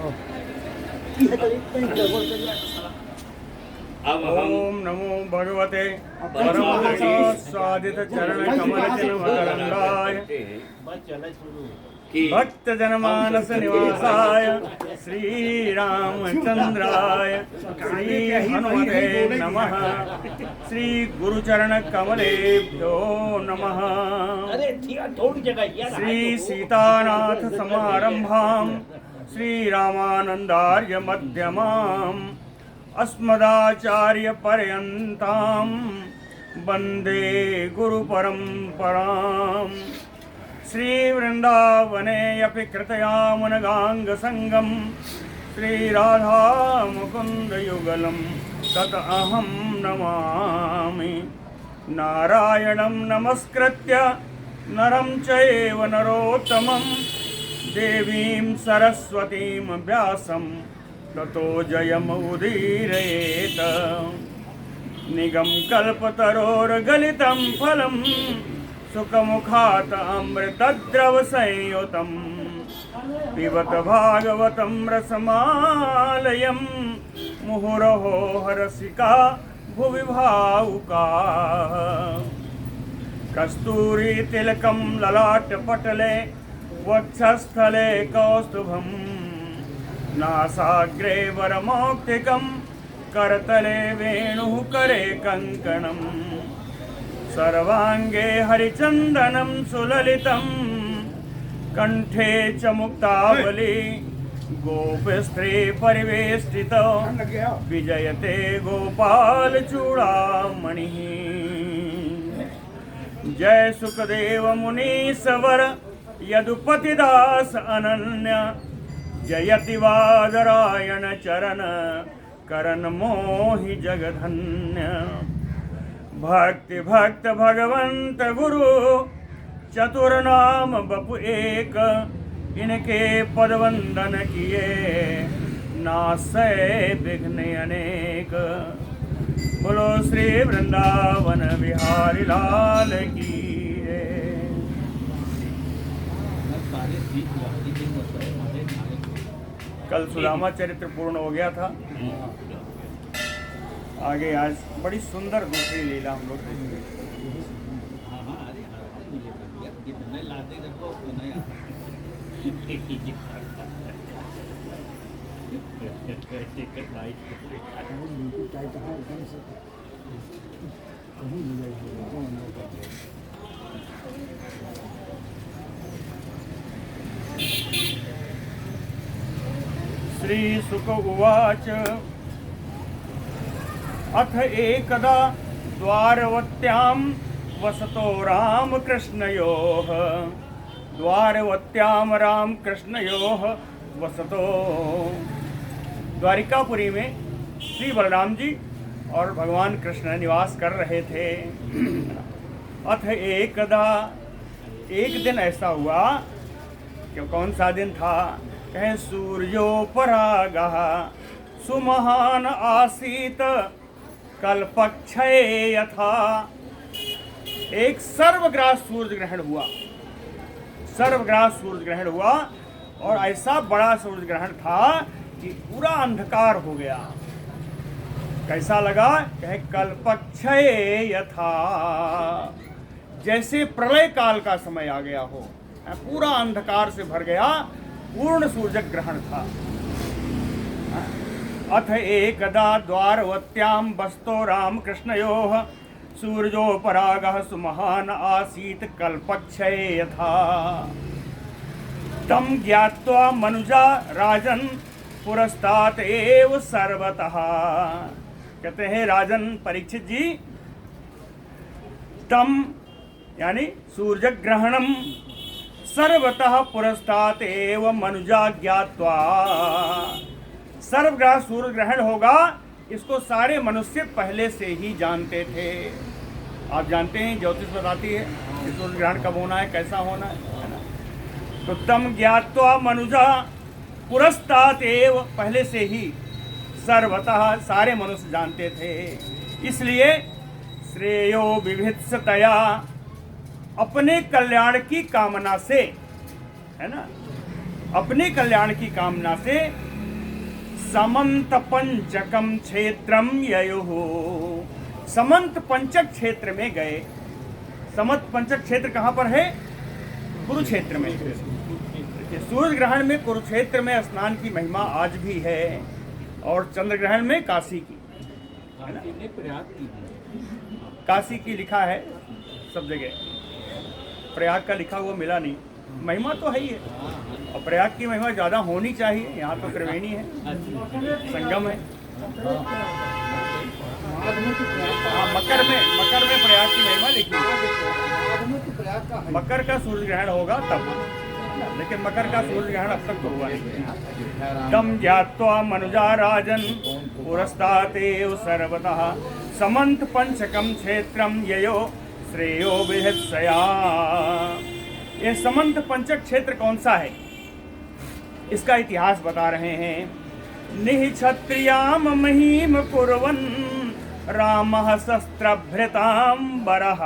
ओम नमो भगवते परमहंसादित चरण कमलचिन्मकरंदाय भक्त जनमानस निवासाय श्री रामचंद्राय श्री हनुमते नमः। श्री गुरुचरण कमलेभ्यो नमः। श्री सीतानाथ समारंभां श्री रामानंदार्य मध्यमाम् अस्मदाचार्य पर्यन्तां वन्दे गुरु परंपरां। श्री वृंदावने अपि कृतयामुनगांग संगम श्री राधा मुकुंद युगलं तत अहं नमामि। नारायणं नमस्कृत्य नरं चैव नरोत्तमं देवीं सरस्वतीं व्यासं ततो जयमुदीरयेत। निगम कल्पतरोर्गलितं फलं सुखमुखात् अमृतद्रव संयुतं पिबत भागवतं रसमालयं मुहुरहो हरसिका भुवि भावुकाः। कस्तूरी तिलकं ललाटपटले वक्षस्थले कौस्तुभं नासाग्रे वरमौक्तिकं करतले वेणुः करे कङ्कणं सर्वाङ्गे हरिचन्दनं सुललितं कण्ठे च मुक्तावली गोपस्त्री परिवेष्टितो विजयते गोपालचूडामणिः। जय सुखदेव मुनीश्वर यदुपतिदास अनन्य जयति वादरायण चरण करण मोहि जगधन्य। भक्ति भक्त भगवंत गुरु चतुर्नाम बपु एक इनके पद वंदन किए नासै विघ्न अनेक। बोलो श्री वृंदावन बिहारी लाल की। कल सुदामा चरित्र पूर्ण हो गया था। आगे आज बड़ी सुंदर दूसरी लीला हम लोग देखेंगे। श्री शुक उवाच अथ एकदा द्वारवत्यां वसतो रामकृष्णयोः। द्वारवत्यां रामकृष्णयोः वसतो। द्वारिकापुरी में श्री बलराम जी और भगवान कृष्ण निवास कर रहे थे। अथ एकदा, एक दिन ऐसा हुआ कि कौन सा दिन था? कहें सूर्योपरागः सुमहान आसीत कल्पक्षये यथा। एक सर्वग्रास सूर्य ग्रहण हुआ। सर्वग्रास सूर्य ग्रहण हुआ और ऐसा बड़ा सूर्य ग्रहण था कि पूरा अंधकार हो गया। कैसा लगा? कहे कल्पक्षये यथा, जैसे प्रलय काल का समय आ गया हो। पूरा अंधकार से भर गया, पूर्ण सूर्य ग्रहण था। अथ एकदा द्वारवत्यां वसतो रामकृष्णयोः सूर्योपरागः सुमहान आसीत् कल्पक्षये यथा। तं ज्ञात्वा मनुजा राजन् पुरस्तात् एव सर्वतः। कहते हैं राजन परीक्षित जी, तम यानी सूर्य ग्रहणम सर्वतः पुरस्तात् एव मनुजा ज्ञात्वा। सर्वग्राह सूर्य ग्रहण होगा, इसको सारे मनुष्य पहले से ही जानते थे। आप जानते हैं, ज्योतिष बताती है कि सूर्य ग्रहण कब होना है, कैसा होना है ना। तो तम ज्ञात्वा मनुजा पुरस्तात् एव, पहले से ही सर्वतः सारे मनुष्य जानते थे। इसलिए श्रेयो विभित्सतया, अपने कल्याण की कामना से, है ना, अपने कल्याण की कामना से समंत पंचकम क्षेत्रम ययुः। समंत पंचक क्षेत्र में गए। समंत पंचक क्षेत्र कहाँ पर है? कुरुक्षेत्र में। सूर्य ग्रहण में कुरुक्षेत्र में स्नान की महिमा आज भी है, और चंद्र ग्रहण में काशी की, है ना? काशी की लिखा है सब जगह, प्रयाग का लिखा हुआ मिला नहीं। महिमा तो है ही है, और प्रयाग की महिमा ज़्यादा होनी चाहिए। यहाँ तो त्रिवेणी है, संगम है। हाँ, मकर में प्रयाग की महिमा लिखी है। मकर का सूर्य ग्रहण होगा तब, लेकिन मकर का सूर्य ग्रहण अब तक तो हुआ नहीं। तम ज्ञात्वा मनुजा राजन पुरस्तातेव सर्वतः समंत पंचकम क्षेत्रम ययो श्रेयो विहित्सया। ये समंत पंचक क्षेत्र कौन सा है, इसका इतिहास बता रहे हैं। निःक्षत्रियाम महीम कुर्वन् रामः शस्त्रभृतांबरः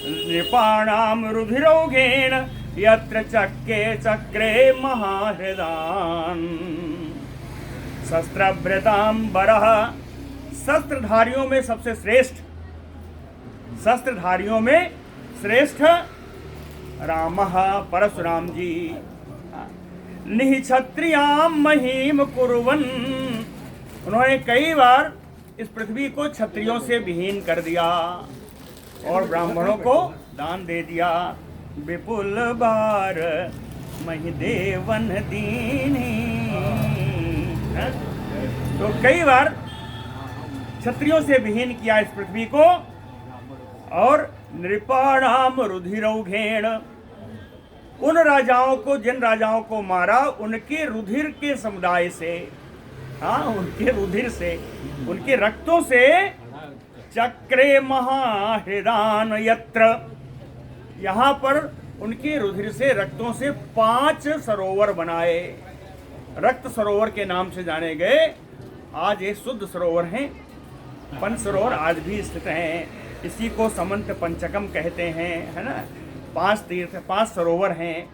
नृपाणाम रुधिरौघेन यत्र चक्रे महाहृदान्। शस्त्रभृतांबरः, शस्त्रधारियों में सबसे श्रेष्ठ, शस्त्रधारियों में श्रेष्ठ रामः परशुराम जी। निःक्षत्रियाम महीम कुर्वन्, उन्होंने कई बार इस पृथ्वी को क्षत्रियों से विहीन कर दिया और ब्राह्मणों को दान दे दिया। विपुल बार महिदेवन दीनी, तो कई बार क्षत्रियों से विहीन किया इस पृथ्वी को। और नृपाणाम रुधिरौघेन, उन राजाओं को, जिन राजाओं को मारा, उनके रुधिर के समुदाय से, हाँ, उनके रुधिर से, उनके रक्तों से चक्रे महाहृदान यत्र, यहाँ पर उनके रुधिर से, रक्तों से 5 सरोवर बनाए। रक्त सरोवर के नाम से जाने गए। आज ये शुद्ध सरोवर हैं, पंच सरोवर आज भी स्थित हैं। इसी को समंत पंचकम कहते हैं, है ना? 5 तीर्थ, 5 सरोवर हैं,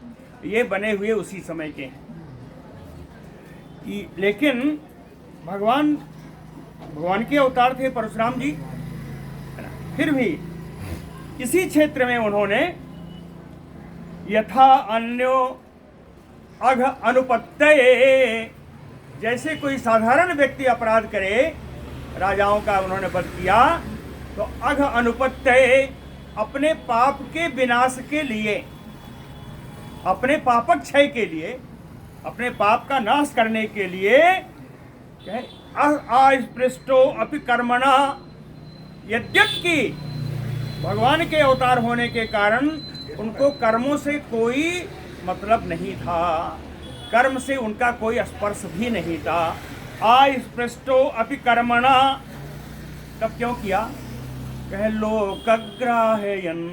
ये बने हुए उसी समय के हैं। लेकिन भगवान के अवतार थे परशुराम जी, है ना? फिर भी इसी क्षेत्र में उन्होंने यथा अन्यो अघ अनुपत्तये, जैसे कोई साधारण व्यक्ति अपराध करे, राजाओं का उन्होंने वध किया, तो अघ अनुपत्तये, अपने पाप के विनाश के लिए, अपने पापक क्षय के लिए, अपने पाप का नाश करने के लिए, अस्पृष्टो अपि कर्मणा, यद्यपि भगवान के अवतार होने के कारण उनको कर्मों से कोई मतलब नहीं था, कर्म से उनका कोई स्पर्श भी नहीं था। अस्पृष्टो अपि कर्मणा, तब क्यों किया? कहे लोकग्राहयन्,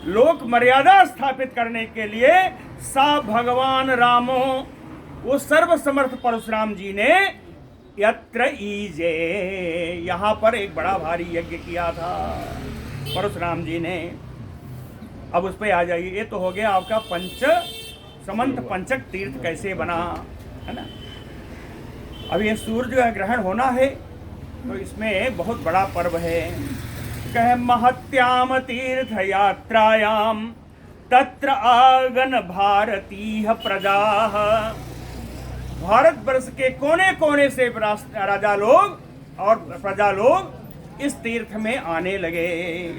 लोक मर्यादा स्थापित करने के लिए सा भगवान रामो, वो सर्व समर्थ परशुराम जी ने यत्र ईजे, यहाँ पर एक बड़ा भारी यज्ञ किया था परशुराम जी ने। अब उस पर आ जाइए। ये तो हो गया आपका समंत पंचक तीर्थ कैसे बना, है ना? अब ये सूर्य ग्रहण होना है, तो इसमें बहुत बड़ा पर्व है। कह महत्याम तीर्थ यात्रायाम तत्र आगन भारतीय प्रजा, भारत वर्ष के कोने कोने से राजा लोग और प्रजा लोग इस तीर्थ में आने लगे।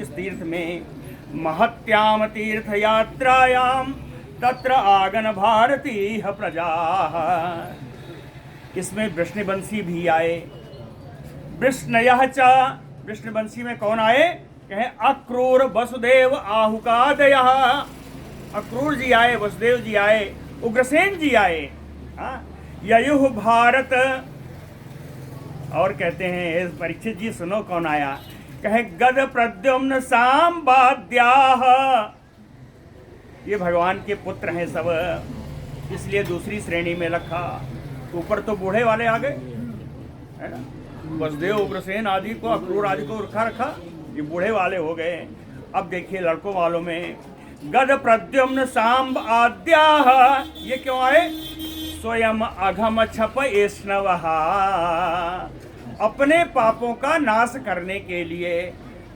इस तीर्थ में महत्याम तीर्थ यात्रायाम तत्र आगन भारतीय प्रजा, इसमें वृष्णवंशी भी आए। वृष्णयः च, वृष्णवंशी में कौन आए? कहें अक्रूर वसुदेव आहुकादयः, अक्रूर जी आए, वसुदेव जी आए, उग्रसेन जी आए। ययुः भारत, और कहते हैं परीक्षित जी सुनो कौन आया? कहे गद प्रद्युम्न सांबाद्याः, ये भगवान के पुत्र हैं सब, इसलिए दूसरी श्रेणी में रखा। ऊपर तो बूढ़े वाले आ गए, है ना? वसुदेव उग्रसेन आदि को, अक्रूर आदि को रखा, ये बूढ़े वाले हो गए। अब देखिए लड़कों वालों में गद प्रद्युम्न सांब आद्याः, ये क्यों आए? स्वयं अघम छप स्नवः, अपने पापों का नाश करने के लिए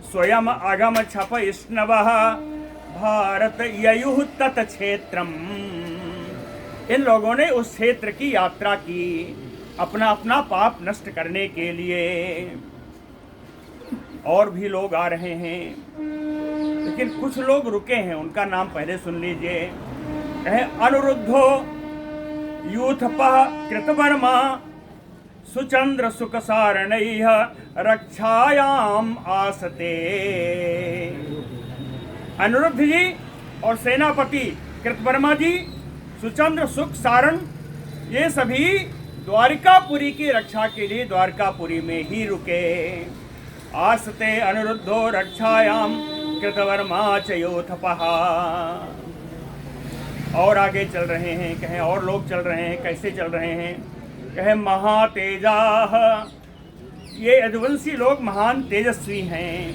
स्वयं अगम छप स्नवः भारत ययुः तत् क्षेत्रम, इन लोगों ने उस क्षेत्र की यात्रा की अपना अपना पाप नष्ट करने के लिए। और भी लोग आ रहे हैं, लेकिन कुछ लोग रुके हैं, उनका नाम पहले सुन लीजिए। कहे अनुरुद्धो यूथपः कृतवर्मा सुचंद्र सुख सारणैः रक्षायाम आसते। अनुरुद्ध जी और सेनापति कृतवर्मा जी, सुचंद्र सुख सारण, ये सभी द्वारिकापुरी की रक्षा के लिए द्वारकापुरी में ही रुके। आसते अनुरुद्धो रक्षायाम कृतवर्मा च योथपः। और आगे चल रहे हैं, कहें और लोग चल रहे हैं, कैसे चल रहे हैं? कहे महातेजाः, ये यदुवंशी लोग महान तेजस्वी हैं,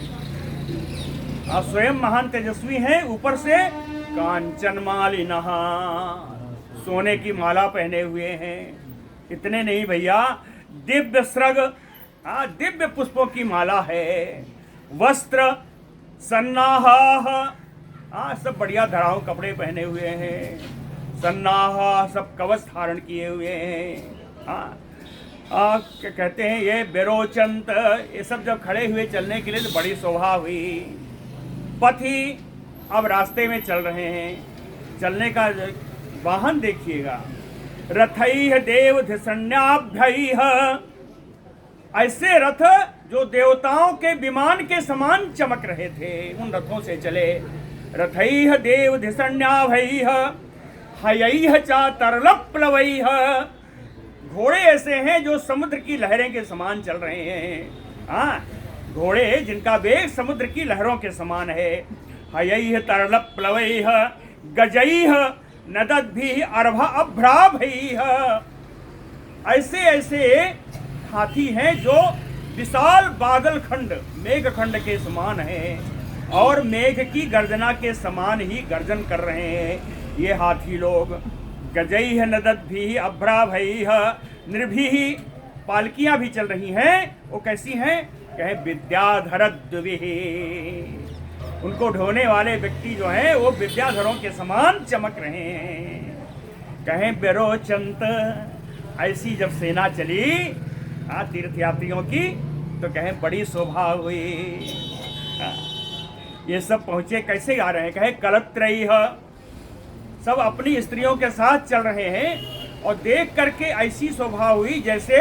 स्वयं महान तेजस्वी हैं, ऊपर से कांचनमालिनः, सोने की माला पहने हुए हैं। इतने नहीं भैया, दिव्य स्रग, दिव्य पुष्पों की माला है। वस्त्र सन्नाहाः, सब बढ़िया धराव कपड़े पहने हुए हैं। सन्नाहा, सब कवच धारण किए हुए हैं। क्या कहते हैं ये बेरोचंत, ये सब जब खड़े हुए चलने के लिए तो बड़ी शोभा हुई। पथी, अब रास्ते में चल रहे हैं, चलने का वाहन देखिएगा। रथैः देवधिसन्याभ्यैः, ऐसे रथ जो देवताओं के विमान के समान चमक रहे थे, उन रथों से चले। रथैः देवधिसन्याभैः हयैः च तरलप्लवैः, घोड़े ऐसे हैं जो समुद्र की लहरें के समान चल रहे हैं। घोड़े जिनका वेग समुद्र की लहरों के समान है। हयैः तरलप्लवैः गजैः नदद्भिः अभ्राभैः, ऐसे ऐसे हाथी हैं जो विशाल बादल खंड, मेघ खंड के समान है और मेघ की गर्जना के समान ही गर्जन कर रहे हैं ये हाथी लोग। गजैः नदद्भिः अभ्राभैः निर्भिः, पालकियां भी चल रही हैं। वो कैसी हैं? कहे विद्याधरद्विः, उनको ढोने वाले व्यक्ति जो हैं वो विद्याधरों के समान चमक रहे हैं। कहें बेरोचंत, ऐसी जब सेना चली तीर्थयात्रियों की तो कहें बड़ी शोभा हुई। ये सब पहुंचे, कैसे आ रहे हैं? कहे कलत्रैः, सब अपनी स्त्रियों के साथ चल रहे हैं और देख करके ऐसी शोभा हुई जैसे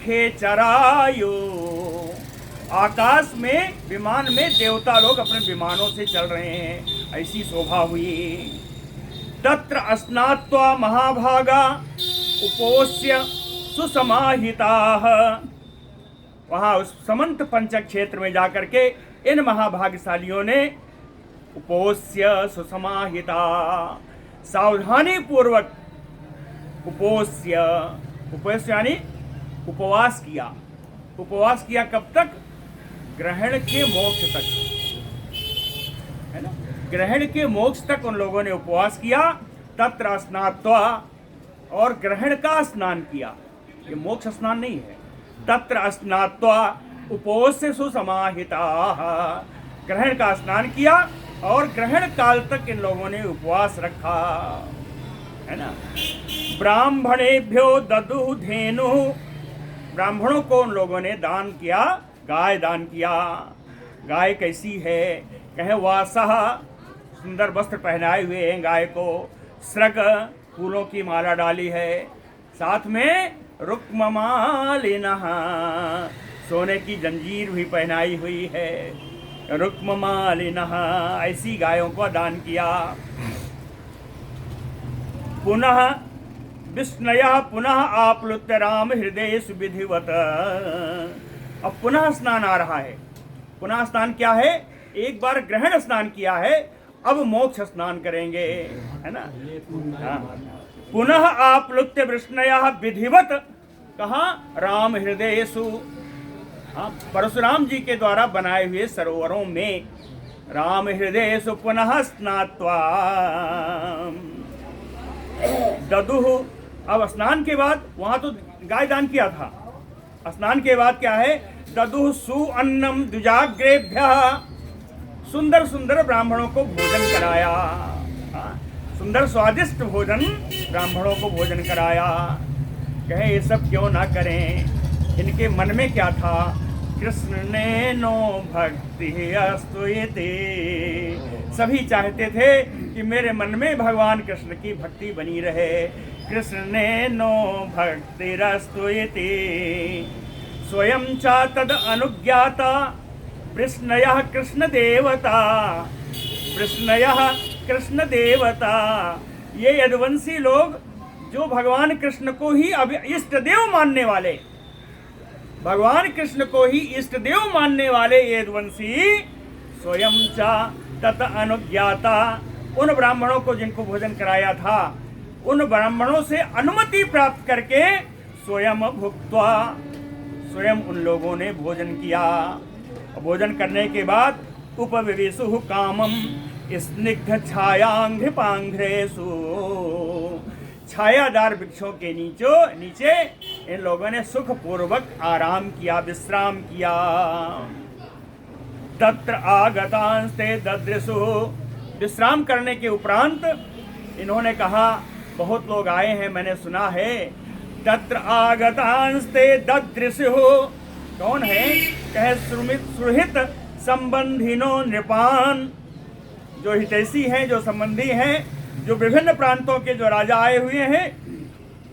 खेचरायु, आकाश में विमान में देवता लोग अपने विमानों से चल रहे हैं, ऐसी शोभा हुई। तत्र स्नात्वा महाभागा उपोष्य सुसमाहिताः, वहाँ उस समंत पंचक क्षेत्र में जाकर के इन महाभाग्यशालियों ने उपोष्य सुसमाहिता, सावधानी पूर्वक उपोष्य, उपोष्य यानी उपवास किया। उपवास किया कब तक? ग्रहण के मोक्ष तक, है ना? ग्रहण के मोक्ष तक उन लोगों ने उपवास किया। तत्र स्नात्वा, और ग्रहण का स्नान किया, ये मोक्ष स्नान नहीं है। तत्र स्नात्वा उपोष्य सुसमाहिताः, ग्रहण का स्नान किया और ग्रहण काल तक इन लोगों ने उपवास रखा, है ना? ब्राह्मणेभ्यो ददुः धेनुः, ब्राह्मणों को उन लोगों ने दान किया, गाय दान किया। गाय कैसी है? कहे वासः, सुंदर वस्त्र पहनाए हुए हैं गाय को। स्रग, फूलों की माला डाली है। साथ में रुक्ममालिनः, सोने की जंजीर भी पहनाई हुई है। रुक्ममालिनः, ऐसी गायों को दान किया। पुनः विस्मयः पुनः आप्लुत्य राम हृदय सुविधिवत, अब पुनः स्नान आ रहा है। पुनः स्नान क्या है? एक बार ग्रहण स्नान किया है, अब मोक्ष स्नान करेंगे, है ना? पुनः आप्लुत्य विस्मयः विधिवत, कहा? राम हृदयेषु, परशुराम जी के द्वारा बनाए हुए सरोवरों में। राम हृदयेषु पुनः स्नात्वा ददुः अब स्नान के बाद वहां तो गाय दान किया था, स्नान के बाद क्या है, ददु सु अन्नम द्विजाग्रेभ्य, सुंदर सुंदर ब्राह्मणों को भोजन कराया, सुंदर स्वादिष्ट भोजन ब्राह्मणों को भोजन कराया। कहे ये सब क्यों ना करें, इनके मन में क्या था, कृष्ण ने नो भक्ति अस्तुयते, सभी चाहते थे कि मेरे मन में भगवान कृष्ण की भक्ति बनी रहे। कृष्ण ने नो भक्ति रस्तुयते स्वयं च तद अनुज्ञाता कृष्णयः कृष्ण देवता, कृष्णयः कृष्ण देवता, ये यदुवंशी लोग जो भगवान कृष्ण को ही इष्ट देव मानने वाले, भगवान कृष्ण को ही इष्ट देव मानने वाले ये यदुवंशी स्वयं च तत अनुज्ञाता, उन ब्राह्मणों को जिनको भोजन कराया था उन ब्राह्मणों से अनुमति प्राप्त करके स्वयं भुक्त्वा, स्वयं उन लोगों ने भोजन किया। भोजन करने के बाद उपविवेशु कामम स्निग्ध छायांघ्रिपांघ्रेषु, छायादार वृक्षों के नीचे इन लोगों ने सुख पूर्वक आराम किया, विश्राम किया। तत्र आगतांस्ते ददृशु, विश्राम करने के उपरांत इन्होंने कहा बहुत लोग आए हैं, मैंने सुना है। तत्र आगतांस्ते ददृशु, कौन है, कहे सुहृत संबंधिनो नृपान, जो हितैषी हैं, जो संबंधी हैं, जो विभिन्न प्रांतों के जो राजा आए हुए हैं,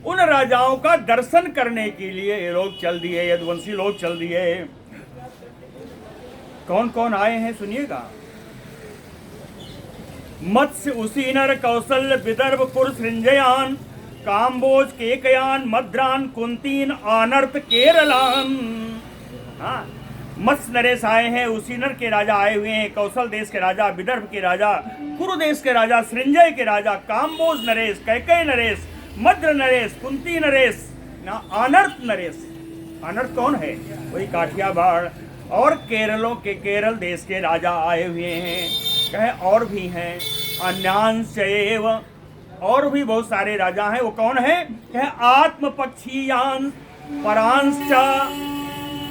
उन राजाओं का दर्शन करने के लिए ये लोग चल दिए, यदुवंशी लोग चल दिए। कौन कौन आए हैं सुनिएगा। मत्स्य उसीनर कौशल्य विदर्भ कुर सृंजयान काम्बोज केकयान मद्रान कुंतीन आनर्त केरलान। हाँ, मत्स्य नरेश आए हैं, उसीनर के राजा आए हुए हैं, कौशल देश के राजा, विदर्भ के राजा, कुरु देश के राजा, सृंजय के राजा, काम्बोज नरेश, कैकय नरेश, मद्र नरेश, कुंती नरेश, ना आनर्त नरेश। आनर्त कौन है, वही काठियावाड़ और केरल देश के राजा आए हुए हैं। कहे और भी हैं, अन्यांशैव, और भी बहुत सारे राजा हैं। वो कौन है, कहे आत्मपक्षीयान परांश्च,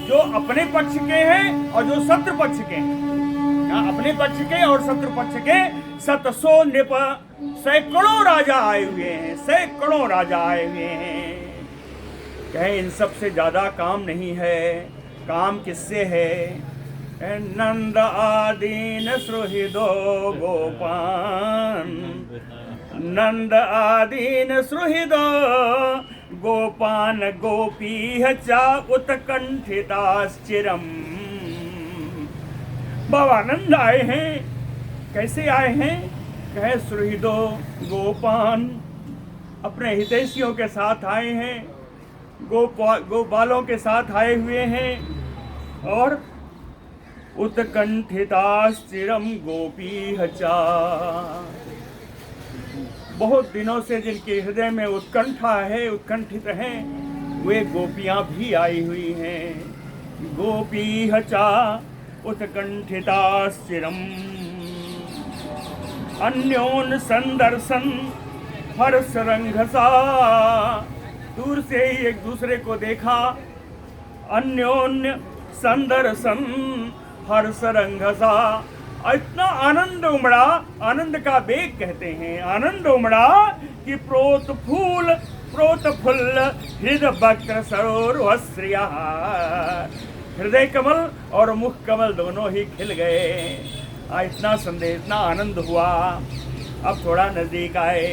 जो अपने पक्ष के हैं और जो शत्रु पक्ष के हैं, अपने पक्ष के और शत्रु पक्ष के 700 नृप, सैकड़ों राजा आए हुए हैं, सैकड़ों राजा आए हुए हैं। कहे इन सबसे ज्यादा काम नहीं है, काम किससे है, नंद आदीन सुहृदो गोपान, नंद आदीन सुहृदो गोपान गोपीह च उत्कंठिताश्चिरम। बाबा नंद आए हैं, कैसे आए हैं, कहे सुहृदो गोपान, अपने हितैषियों के साथ आए हैं, गोपालों के साथ आए हुए हैं, और उत्कंठिताश्चिरम गोपीह च, बहुत दिनों से जिनके हृदय में उत्कंठा है, उत्कंठित हैं, वे गोपियां भी आई हुई हैं। गोपीह च उत्कंठिताश्चिरम अन्योन संदर्शन हर्ष रंघसा, दूर से ही एक दूसरे को देखा। अन्योन्य संदर्शन हर्ष रंघसा, इतना आनंद उमड़ा, आनंद का वेग कहते हैं, आनंद उमड़ा कि प्रोत फुल्ल हृदय वक्र सरोरवश्रिया, हृदय कमल और मुख कमल दोनों ही खिल गए। इतना संदेश, इतना आनंद हुआ। अब थोड़ा नजदीक आए,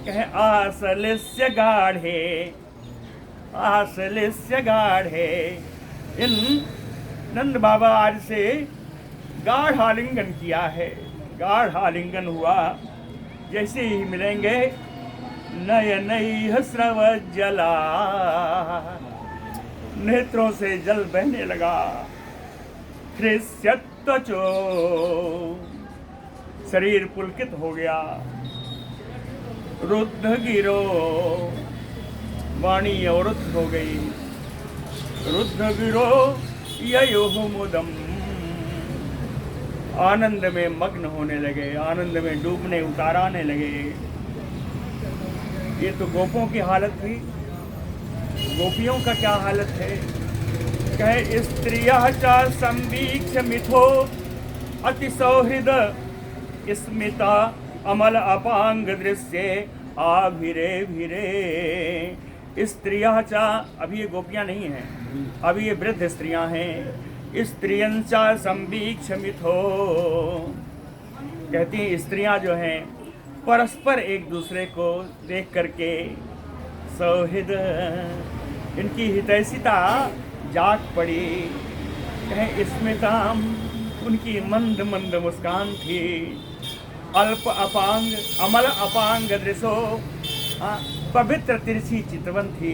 कहे आसलिस्य गाढ़े, आसलिस्य गाढ़े, इन नंद बाबा आज से गाढ़ आलिंगन किया है, गाढ़ आलिंगन हुआ। जैसे ही मिलेंगे नयनैः स्रवज्जला, नेत्रों से जल बहने लगा। हृष्यत्वचो, शरीर पुलकित हो गया। रुद्ध गिरो, वाणी अवरुद्ध हो गई। रुद्ध गिरो ययोः मुदम, आनंद में मग्न होने लगे, आनंद में डूबने उताराने लगे। ये तो गोपों की हालत थी, गोपियों का क्या हालत है। कहे स्त्रियः च संवीक्ष्य मिथो अति सौहृद स्मिता अमल अपांग दृश्य आभिरे भिरे। स्त्रियः च, अभी ये गोपियां नहीं हैं, अभी ये वृद्ध स्त्रियां हैं। स्त्रियं च संवीक्ष्य मिथो, कहती हैं स्त्रियां जो हैं परस्पर एक दूसरे को देख करके सौहृद, इनकी हितैषिता जाग पड़ी। कहें स्मिताम, उनकी मंद मंद मुस्कान थी। अल्प अपांग अमल अपांग दृशो, पवित्र तिरछी चितवन थी।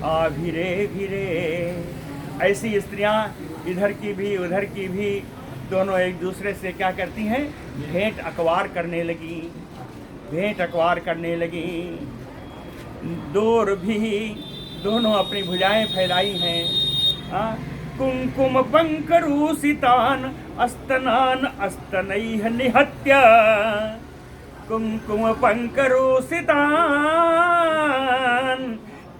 आभिरे भिरे, ऐसी स्त्रियां इधर की भी उधर की भी दोनों एक दूसरे से क्या करती हैं, भेंट अकवार करने लगी, भेंट अकवार करने लगी। दूर भी दोनों अपनी भुजाएं फैलाई हैं। कुंकुम पंकरूसितान अस्तनान अस्तनैः निहत्य, कुंकुम पंकरूसितान,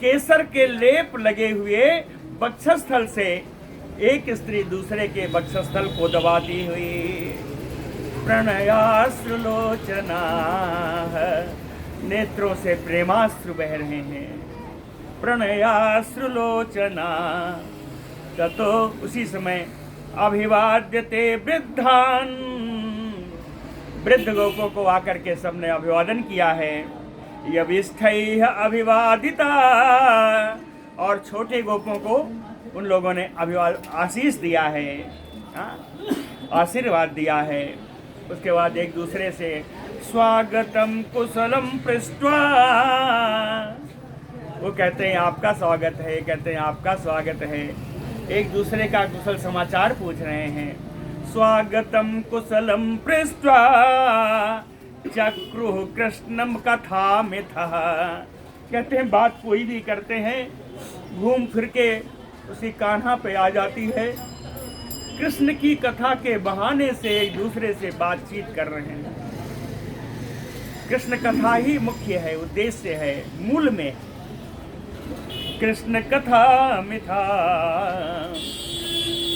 केसर के लेप लगे हुए वक्षस्थल से एक स्त्री दूसरे के वक्षस्थल को दबाती हुई। प्रणयाश्रुलोचना, नेत्रों से प्रेमाश्रु बह रहे हैं। प्रणयाश्रुलोचना, ततो उसी समय अभिवाद्यते वृद्धान, वृद्ध गोपों को आकर के सबने अभिवादन किया है। यविष्ठैः अभिवादिता, और छोटे गोपों को उन लोगों ने आशीष दिया है, आशीर्वाद दिया है। उसके बाद एक दूसरे से स्वागतम कुशलम पृष्ट्वा, वो कहते हैं आपका स्वागत है, कहते हैं आपका स्वागत है, एक दूसरे का कुशल समाचार पूछ रहे हैं। स्वागतम कुशलम पृष्ट्वा चक्रुः कृष्णम कथा मिथः, कहते हैं बात कोई भी करते हैं, घूम फिर के उसी कान्हा पे आ जाती है। कृष्ण की कथा के बहाने से एक दूसरे से बातचीत कर रहे हैं। कृष्ण कथा ही मुख्य है, उद्देश्य है, मूल में कृष्ण कथा मिथा।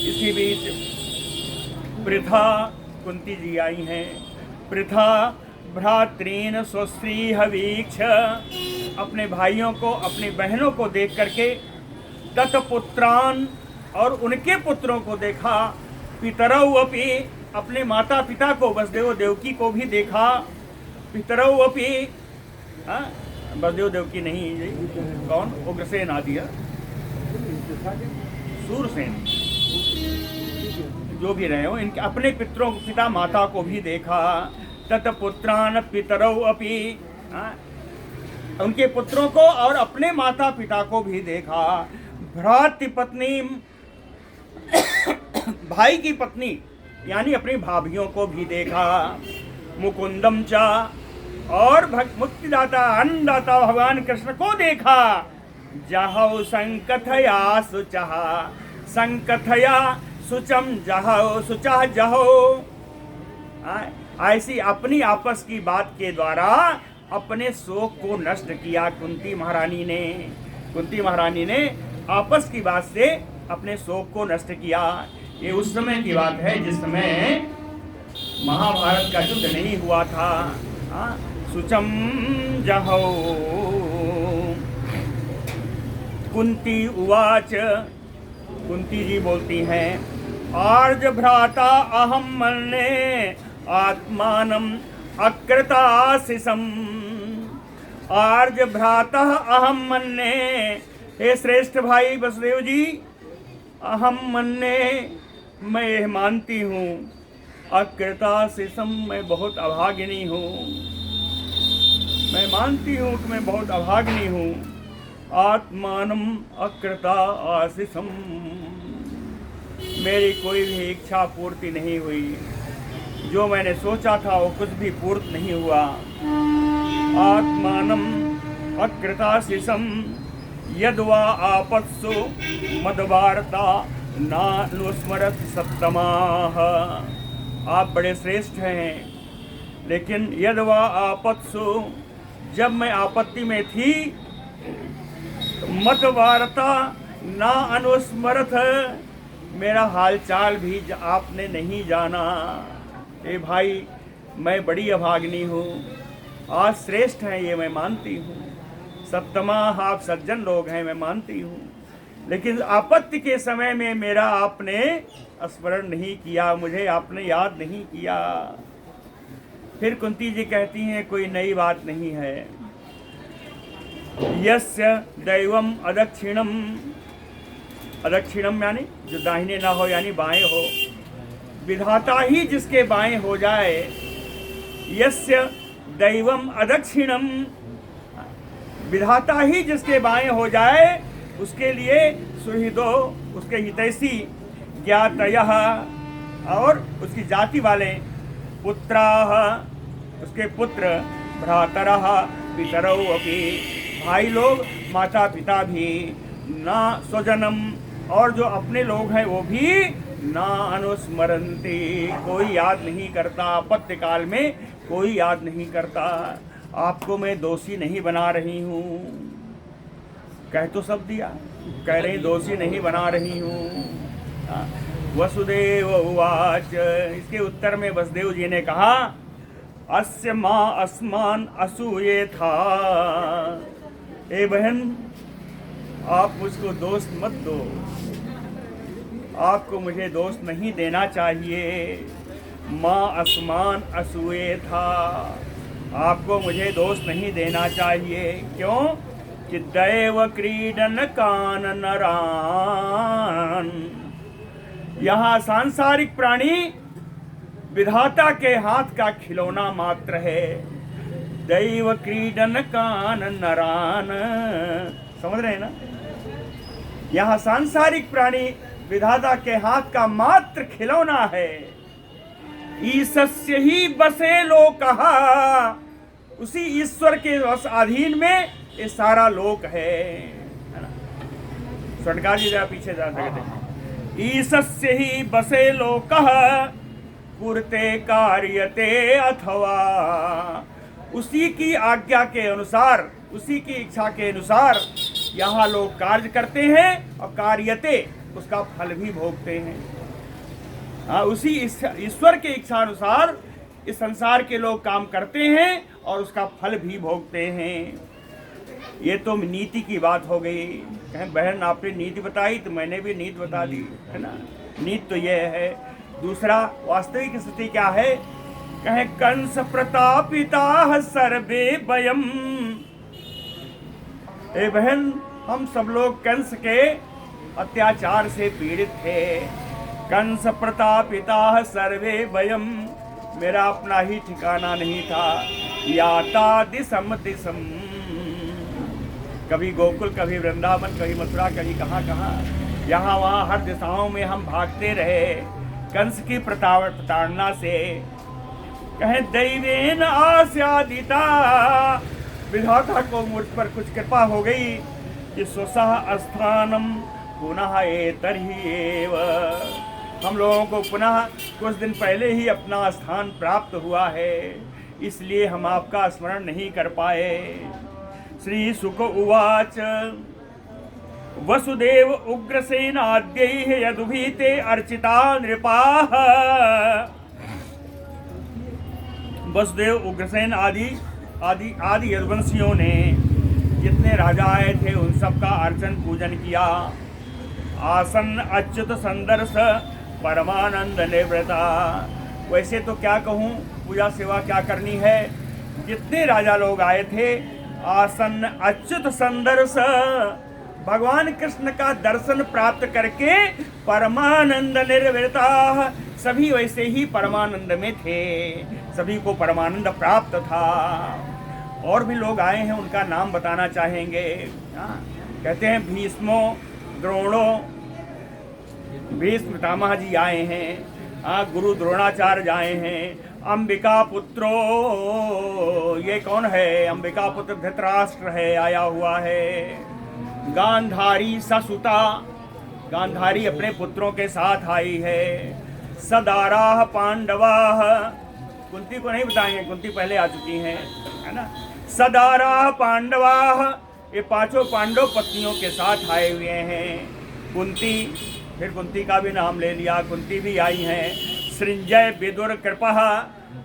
इसी बीच पृथा, कुंती जी आई हैं। पृथा भ्रातृन स्वश्री हवीक्ष, अपने भाइयों को अपनी बहनों को देख करके, तत्पुत्रान, और उनके पुत्रों को देखा। पितरौ अपि, अपने माता पिता को वसुदेव देवकी को भी देखा। पितरौ अपि, वसुदेव देवकी नहीं, कौन, उग्रसेन आदि, सूरसेन, जो भी रहे हो, इनके अपने पितरों पिता माता को भी देखा। तत्पुत्रान पितरौ अपि, उनके पुत्रों को और अपने माता पिता को भी देखा। भ्रातृ पत्नी, भाई की पत्नी यानी अपनी भाभियों को भी देखा। मुकुंदम चा, और मुक्तिदाता अन्नदाता भगवान कृष्ण को देखा। जहौ संकथया शुचः, संकथया शुचम जहौ, शुचः जहौ, ऐसी अपनी आपस की बात के द्वारा अपने शोक को नष्ट किया कुंती महारानी ने। कुंती महारानी ने आपस की बात से अपने शोक को नष्ट किया। ये उस समय की बात है जिस समय महाभारत का युद्ध नहीं हुआ था। सुचम जहौ कुंती उवाच, कुंती जी बोलती हैं, आर्ज भ्राता अहम मन्ये आत्मानम अकृताशिषम। आर्ज भ्राता अहम मन्ये, हे श्रेष्ठ भाई वसुदेव जी, अहम मन्ये, मैं यह मानती हूँ, अकृताशिषम, मैं बहुत अभागिनी हूँ, मैं मानती हूँ कि मैं बहुत अभागिनी हूँ। आत्मानम अकृता आशिषम, मेरी कोई भी इच्छा पूर्ति नहीं हुई, जो मैंने सोचा था वो कुछ भी पूर्त नहीं हुआ। आत्मानम अकृताशिषम यद्वा आपत्सु मदवार्ता नानुस्मरत सत्तमाः। आप बड़े श्रेष्ठ हैं, लेकिन यद्वा आपत्सु, जब मैं आपत्ति में थी तो मत वार्ता ना अनुस्मरत, मेरा हालचाल भी आपने नहीं जाना। ए भाई, मैं बड़ी अभागिनी हूँ, आज श्रेष्ठ हैं ये मैं मानती हूँ, सप्तमा आप सज्जन लोग हैं मैं मानती हूँ, लेकिन आपत्ति के समय में मेरा आपने स्मरण नहीं किया, मुझे आपने याद नहीं किया। फिर कुंती जी कहती हैं कोई नई बात नहीं है। यस्य दैवम अदक्षिणम, अदक्षिणम यानी जो दाहिने ना हो यानी बाएं हो, विधाता ही जिसके बाएं हो जाए, यस्य दैवम अदक्षिणम, विधाता ही जिसके बाएं हो जाए, उसके लिए सुहृदो, उसके हितैषी, ज्ञातयः और उसकी जाति वाले, पुत्राः उसके पुत्र, भ्रातरः पितरौ अपि, भाई लोग, माता पिता भी, ना स्वजनम और जो अपने लोग हैं वो भी, ना अनुस्मरन्ति कोई याद नहीं करता, आपत्ति काल में कोई याद नहीं करता। आपको मैं दोषी नहीं बना रही हूँ, कह तो सब दिया, कह रही दोषी नहीं बना रही हूँ। वसुदेव उवाच, इसके उत्तर में वसुदेव जी ने कहा, अस्य माँ अस्मान असूये था। ए बहन, आप मुझको दोष मत दो, आपको मुझे दोष नहीं देना चाहिए। माँ अस्मान असूये था, आपको मुझे दोष नहीं देना चाहिए। क्यों? कि दैव क्रीडन कान नरान, यहाँ सांसारिक प्राणी विधाता के हाथ का खिलौना मात्र है। दैव क्रीडन कान नरान, समझ रहे हैं ना? यहाँ सांसारिक प्राणी विधाता के हाथ का मात्र खिलौना है। ईशस्य ही बसे लोकहा, उसी ईश्वर के अधीन में ये सारा लोक है ना? स्वर्णकार जी जरा पीछे जा सकते हैं। ईशस्य ही बसे लोकः कुरते कार्यते अथवा, उसी की आज्ञा के अनुसार, उसी की इच्छा के अनुसार यहाँ लोग कार्य करते हैं और कार्यते उसका फल भी भोगते हैं। उसी ईश्वर के इच्छा अनुसार इस संसार के लोग काम करते हैं और उसका फल भी भोगते हैं। ये तो नीति की बात हो गई। कहें बहन आपने नीति बताई तो मैंने भी नीति बता दी, है ना? नीति तो ये है। दूसरा वास्तविक स्थिति क्या है? कहें कंस प्रतापिता सर्वे वयम। ए बहन, हम सब लोग कंस के अत्याचार से पीड़ित थे। कंस प्रतापिता सर्वे वयम, मेरा अपना ही ठिकाना नहीं था। याता दिशम दिशम, कभी गोकुल, कभी वृंदावन, कभी मथुरा, कभी कहाँ कहाँ, यहाँ वहाँ हर दिशाओं में हम भागते रहे कंस की प्रताड़ना से। कहें दैवेन आस्यादिता, विधाता को मुझ पर कुछ कृपा हो गई कि स्वसः स्थानम पुनः एतर्हि, हम लोगों को पुनः कुछ दिन पहले ही अपना स्थान प्राप्त हुआ है, इसलिए हम आपका स्मरण नहीं कर पाए। श्री शुक उवाच, वसुदेव उग्रसेनाद्यैः यदुभीते अर्चिता नृपाः। वसुदेव, उग्रसेन आदि यदुवंशियों ने जितने राजा आए थे उन सब का अर्चन पूजन किया। आसन अच्युत संदर्श परमानंद निवृता। वैसे तो क्या कहूँ, पूजा सेवा क्या करनी है। जितने राजा लोग आए थे, आसन अच्युत संदर्श, भगवान कृष्ण का दर्शन प्राप्त करके परमानंद निर्वृता, सभी वैसे ही परमानंद में थे, सभी को परमानंद प्राप्त था। और भी लोग आए हैं, उनका नाम बताना चाहेंगे। कहते हैं भीष्मो द्रोणो, भीष्म पितामह जी आए हैं, गुरु द्रोणाचार्य आए हैं, अंबिका पुत्रो, ये कौन है? अंबिका पुत्र धृतराष्ट्र है, आया हुआ है। गांधारी ससुता, गांधारी अपने पुत्रों के साथ आई है। सदाराह पांडवाह, कुंती को नहीं बताएंगे, कुंती पहले आ चुकी हैं, है ना? सदारा पांडवाः, ये पांचों पांडव पत्नियों के साथ आए हुए हैं। कुंती, फिर कुंती का भी नाम ले लिया, कुंती भी आई हैं। सृंजय विदुर कृपः,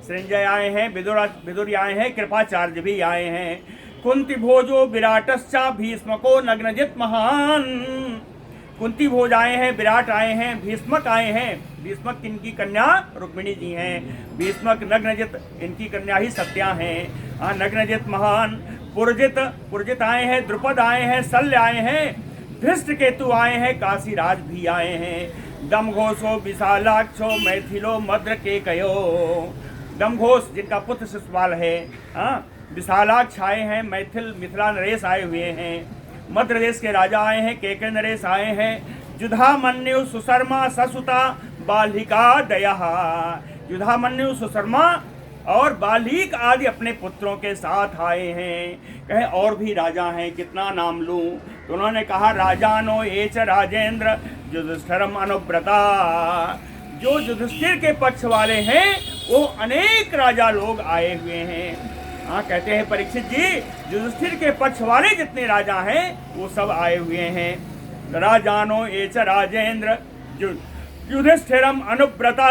सृंजय आए हैं, विदुर आए हैं, कृपाचार्य भी आए हैं। कुंती भोजो विराटश्चा भीष्मको नग्नजित महान, कुंती भोज आए हैं, विराट आए हैं, भीष्मक आए हैं। भीष्मक इनकी कन्या रुक्मिणी जी हैं, भीष्मक नग्नजित इनकी कन्या ही सत्या हैं। नग्नजित महान, पुरजित आए हैं, द्रुपद आए हैं, शल्य आए हैं, धृष्टकेतु आए हैं, काशीराज भी आए हैं। दमघोषो विशालाक्षो मैथिलो मद्र के कयो, दमघोष जिनका पुत्र शिशुपाल है, विशालाक्ष आए हैं, मिथिला नरेश आए हुए हैं, मध्य देश के राजा आए हैं, केके नरेश आए हैं। युधामन्यु सुशर्मा ससुता बालिका दया, युधामन्यु सुशर्मा और बालिक आदि अपने पुत्रों के साथ आए हैं। कहे और भी राजा हैं, कितना नाम लूं? तो उन्होंने कहा राजानो एच राजेंद्र युधिष्ठिरम अनुव्रता, जो युधिष्ठिर के पक्ष वाले हैं वो अनेक राजा लोग आए हुए हैं। कहते हैं परीक्षित जी, युधिष्ठिर के पक्ष वाले जितने राजा हैं वो सब आए हुए हैं। राजानो एच राजेंद्र युधिष्ठिरम अनुव्रता,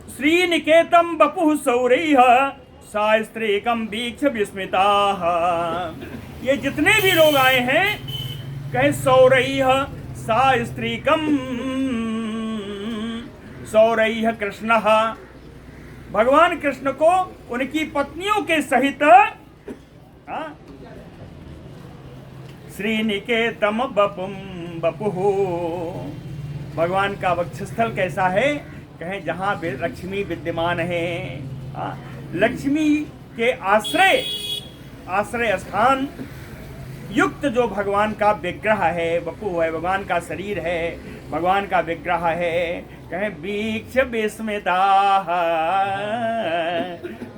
श्रीनिकेतम बपुः सौरैः सास्त्रीकम वीक्ष विस्मिताः, ये जितने भी लोग आए हैं कहे सौरैः सास्त्रीकम, सौरैः कृष्णः, भगवान कृष्ण को उनकी पत्नियों के सहित श्रीनिकेतम बपुम बपुः, भगवान का वक्षस्थल कैसा है? कहें जहाँ लक्ष्मी विद्यमान है। लक्ष्मी के आश्रय स्थान युक्त जो भगवान का विग्रह है, बपु है, भगवान का शरीर है, भगवान का विग्रह है। कहें वीक्ष विस्मिता,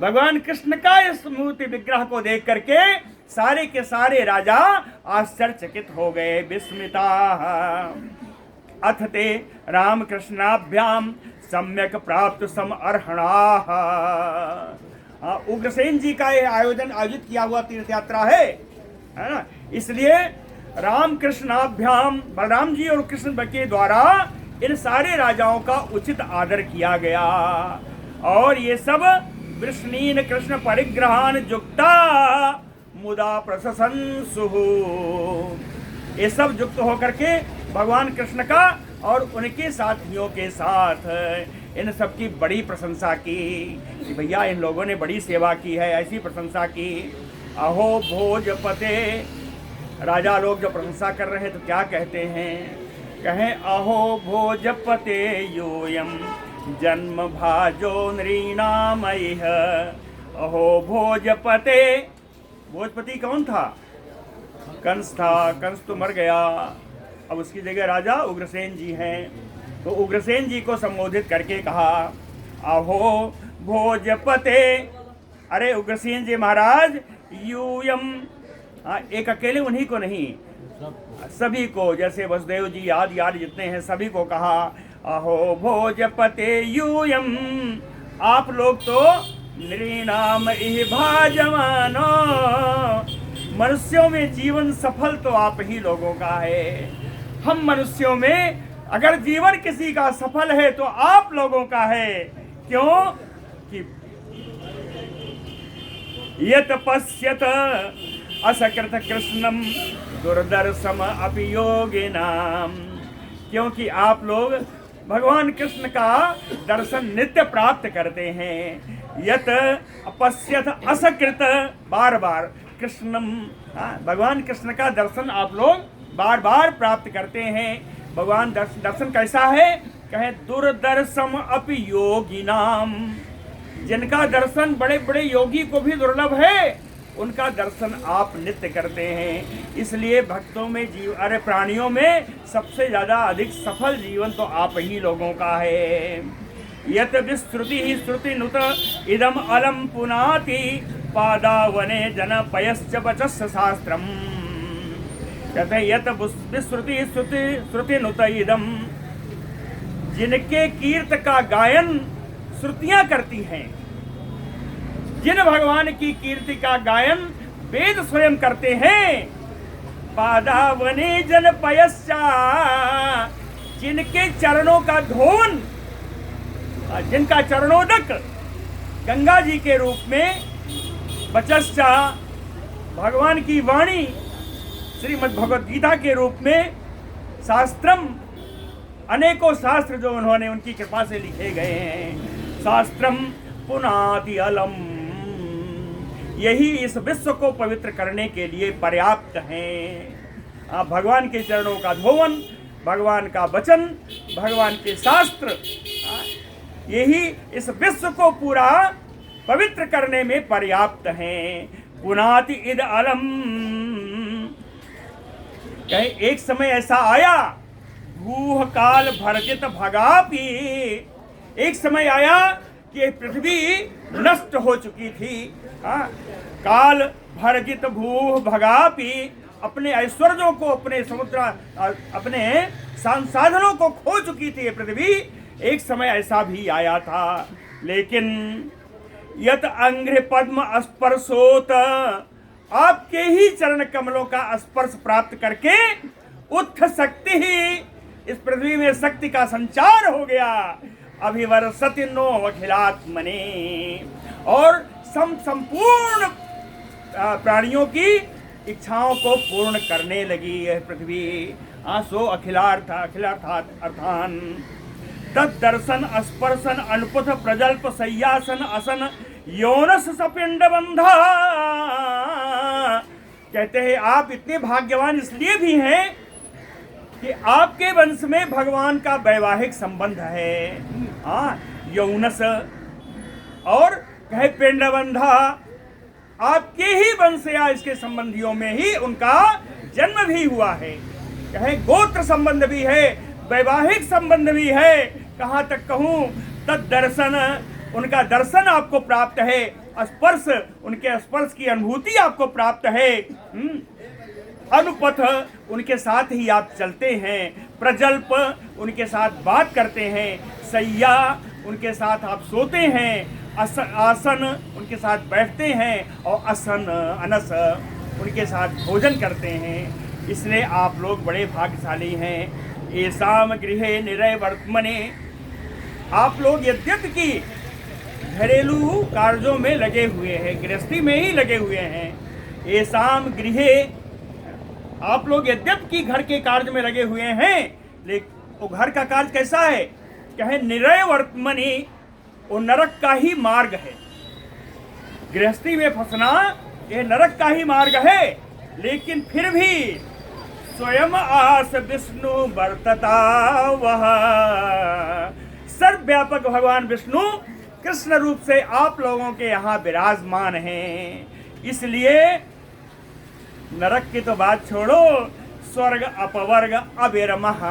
भगवान कृष्ण का इस मूर्ति विग्रह को देख करके सारे के सारे राजा आश्चर्यचकित हो गए, विस्मिता। अथ ते रामकृष्णाभ्याम सम्यक प्राप्त समअर्हणाः, उग्रसेन जी का ये आयोजित किया हुआ तीर्थ यात्रा है ना, इसलिए रामकृष्णाभ्याम, बलराम जी और कृष्ण के द्वारा इन सारे राजाओं का उचित आदर किया गया। और ये सब वृष्णीन कृष्ण परिग्रहान युक्ता मुदा प्रशंसुः, ये सब युक्त होकर के भगवान कृष्ण का और उनके साथियों के साथ इन सब की बड़ी प्रशंसा की कि भैया इन लोगों ने बड़ी सेवा की है, ऐसी प्रशंसा की। अहो भोजपते, राजा लोग जो प्रशंसा कर रहे हैं तो क्या कहते हैं? कहें अहो भोजपते यूयम जन्म भाजो नृणामयः, अहो भोजपते, भोजपति कौन था? कंस था, कंस तो मर गया, अब उसकी जगह राजा उग्रसेन जी हैं। तो उग्रसेन जी को संबोधित करके कहा अहो भोजपते, अरे उग्रसेन जी महाराज, यूयम, एक अकेले उन्हीं को नहीं, सभी को, जैसे वसुदेव जी आदि जितने हैं सभी को कहा अहो भोजपते यूयम, आप लोग तो नृणाम इह भाजमानो, मनुष्यों में जीवन सफल तो आप ही लोगों का है। हम मनुष्यों में अगर जीवन किसी का सफल है तो आप लोगों का है। क्यों कि यत पश्यत असकृत कृष्णम दुर्दर्शम अपि योगिनाम, क्योंकि आप लोग भगवान कृष्ण का दर्शन नित्य प्राप्त करते हैं। यत अपश्यत असकृत, बार बार कृष्णम, भगवान कृष्ण का दर्शन आप लोग बार बार प्राप्त करते हैं। भगवान दर्शन कैसा है? कहे दुर्दर्शम अपि योगिनाम, जिनका दर्शन बड़े बड़े योगी को भी दुर्लभ है, उनका दर्शन आप नित्य करते हैं। इसलिए भक्तों में अरे प्राणियों में सबसे ज्यादा अधिक सफल जीवन तो आप ही लोगों का है। यत विश्रुति ही श्रुति नुत इदम अलम पुनाति पादावने जन पयश्च वचस् शास्त्रम, कहते हैं यत विश्रुति श्रुति नुत इदम, जिनके कीर्त का गायन श्रुतियां करती हैं, जिन भगवान की कीर्ति का गायन वेद स्वयं करते हैं, पादावने जन पयस्या, जिनके चरणों का धोवन, जिनका चरणोदक गंगा जी के रूप में, वचस्या भगवान की वाणी श्रीमद् भगवद गीता के रूप में, शास्त्रम अनेकों शास्त्र जो उन्होंने उनकी कृपा से लिखे गए हैं, शास्त्रम पुनाति अलम, यही इस विश्व को पवित्र करने के लिए पर्याप्त हैं। आप भगवान के चरणों का धोवन, भगवान का वचन, भगवान के शास्त्र, यही इस विश्व को पूरा पवित्र करने में पर्याप्त हैं। पुनाति इद अलम, कहे एक समय ऐसा आया, भूह काल भर्जित भगापी, एक समय आया कि पृथ्वी नष्ट हो चुकी थी, काल भर्जित भूह भगापी, अपने ऐश्वर्यों को, अपने समुद्र, अपने संसाधनों को खो चुकी थी ये पृथ्वी। एक समय ऐसा भी आया था, लेकिन यत अंघ्रि पद्म स्पर्शोत, आपके ही चरण कमलों का स्पर्श प्राप्त करके उत्थ शक्ति ही, इस पृथ्वी में शक्ति का संचार हो गया। अभिवर्षति नो अखिलात्मने, और संपूर्ण प्राणियों की इच्छाओं को पूर्ण करने लगी यह पृथ्वी। सो अखिलार्थात अर्थान तदर्शन स्पर्शन अनुपुथ प्रजल्प सय्यासन असन योनस सपिंड बंधा। कहते हैं आप इतने भाग्यवान इसलिए भी हैं कि आपके वंश में भगवान का वैवाहिक संबंध है। यौनस और कहे पिंडबंधा, आपके ही वंश या इसके संबंधियों में ही उनका जन्म भी हुआ है। कहे गोत्र संबंध भी है, वैवाहिक संबंध भी है। कहाँ तक कहूँ, तद दर्शन, उनका दर्शन आपको प्राप्त है, स्पर्श, उनके स्पर्श की अनुभूति आपको प्राप्त है। अनुपथ, उनके साथ ही आप चलते हैं। प्रजल्प, उनके साथ बात करते हैं। सैया, उनके साथ आप सोते हैं। आसन, उनके साथ बैठते हैं। और असन अनस, उनके साथ भोजन करते हैं। इसलिए आप लोग बड़े भाग्यशाली हैं। येषाम गृहे निरय वर्तमने, आप लोग यद्यपि कि घरेलू कार्यों में लगे हुए हैं, गृहस्थी में ही लगे हुए हैं। येषाम गृहे, आप लोग यद्यपि कि घर के कार्य में लगे हुए हैं, लेकिन वो घर का कार्य कैसा है, कहे निरय वर्तमनि, वो नरक का ही मार्ग है। गृहस्थी में फंसना ये नरक का ही मार्ग है। लेकिन फिर भी स्वयं आस विष्णु वर्तता वह, सर्वव्यापक भगवान विष्णु कृष्ण रूप से आप लोगों के यहाँ विराजमान हैं। इसलिए नरक की तो बात छोड़ो, स्वर्ग अपवर्ग अविरमः,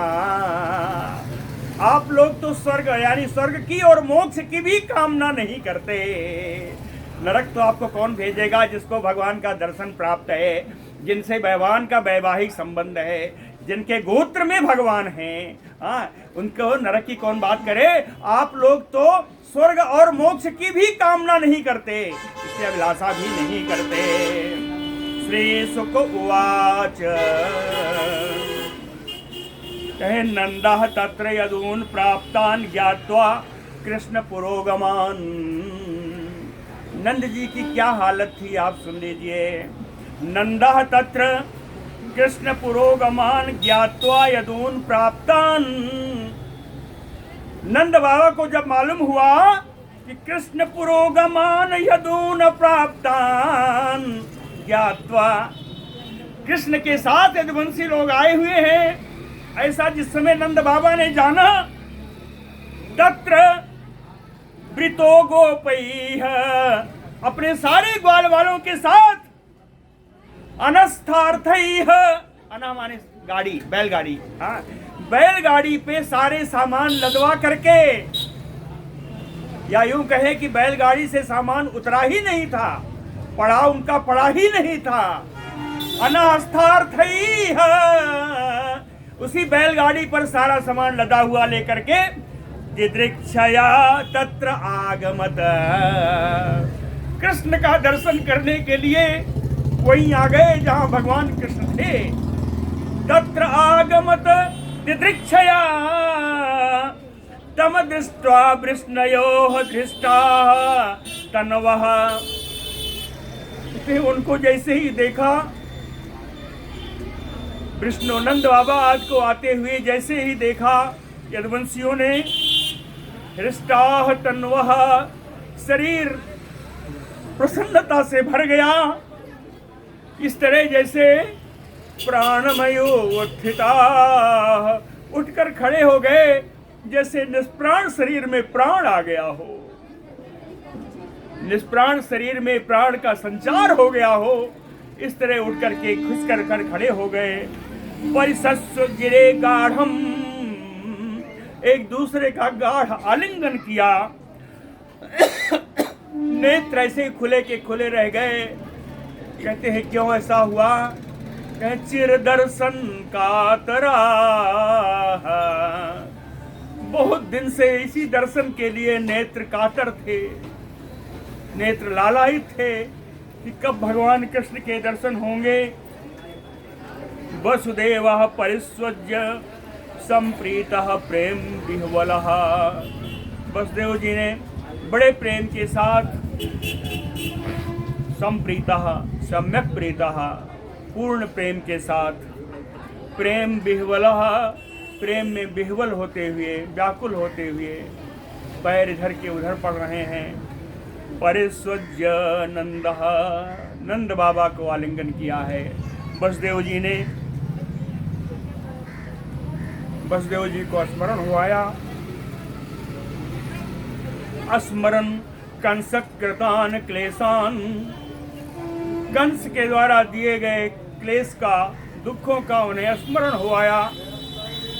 आप लोग तो स्वर्ग यानी स्वर्ग की और मोक्ष की भी कामना नहीं करते। नरक तो आपको कौन भेजेगा, जिसको भगवान का दर्शन प्राप्त है, जिनसे भगवान का वैवाहिक संबंध है, जिनके गोत्र में भगवान हैं, उनको नरक की कौन बात करे। आप लोग तो स्वर्ग और मोक्ष की भी कामना नहीं करते, इसकी अभिलाषा भी नहीं करते। श्री सुक उवाच, कहे नंदः तत्र यदून प्राप्तान ज्ञात्वा कृष्ण पुरोगमान। नंद जी की क्या हालत थी आप सुन लीजिए। नंदः तत्र कृष्ण पुरोगमान ज्ञात्वा यदून प्राप्तान। नंद बाबा को जब मालूम हुआ कि कृष्ण पुरोगमान यदून प्राप्तान ज्ञात्वा, कृष्ण के साथ यदुवंशी लोग आए हुए हैं, ऐसा जिस समय नंद बाबा ने जाना, तत्र वृतो गोपैः, अपने सारे ग्वाल वालों के साथ, अनस्थार्थैः, अना माने गाड़ी, बैलगाड़ी, बैलगाड़ी पे सारे सामान लदवा करके, या यूं कहे कि बैलगाड़ी से सामान उतरा ही नहीं था, पड़ा उनका पड़ा ही नहीं था। अनास्थार्थैः, उसी बैलगाड़ी पर सारा सामान लदा हुआ लेकर के दिदृक्षया तत्र आगमत, कृष्ण का दर्शन करने के लिए वहीं आ गए जहां भगवान कृष्ण थे। तत्र आगमत दिदृक्षया तम दृष्ट्वा वृष्णयोः धृष्टाः तन्वः। उनको जैसे ही देखा, विष्णुनंद बाबा आज को आते हुए जैसे ही देखा, यदुवंशियों ने हृष्टाः तन्वः, शरीर प्रसन्नता से भर गया। इस तरह जैसे प्राणमयो उत्थिता, उठकर खड़े हो गए जैसे निष्प्राण शरीर में प्राण आ गया हो, निष्प्राण शरीर में प्राण का संचार हो गया हो। इस तरह उठ करके खुश कर खड़े हो गए। परिसस्वगिरे गाढ़म, एक दूसरे का गाढ़ आलिंगन किया। नेत्र ऐसे खुले के खुले रह गए। कहते हैं क्यों ऐसा हुआ? चिर दर्शन कातरा, बहुत दिन से इसी दर्शन के लिए नेत्र कातर थे, नेत्र लालायित थे कि कब भगवान कृष्ण के दर्शन होंगे। वसुदेवः परिस्वज्य संप्रीतः प्रेम विह्वलः, वसुदेव जी ने बड़े प्रेम के साथ संप्रीतः सम्यक प्रीतः, पूर्ण प्रेम के साथ, प्रेम विह्वलः, प्रेम में विह्वल होते हुए, व्याकुल होते हुए पैर इधर के उधर पड़ रहे हैं। परिस्वज्य नंदः, नंद बाबा को आलिंगन किया है वसुदेव जी ने। वसुदेव जी को स्मरण हुआया। स्मरण कंसकृतान क्लेशान, कंस के द्वारा दिए गए क्लेश का, दुखों का उन्हें स्मरण हुआया।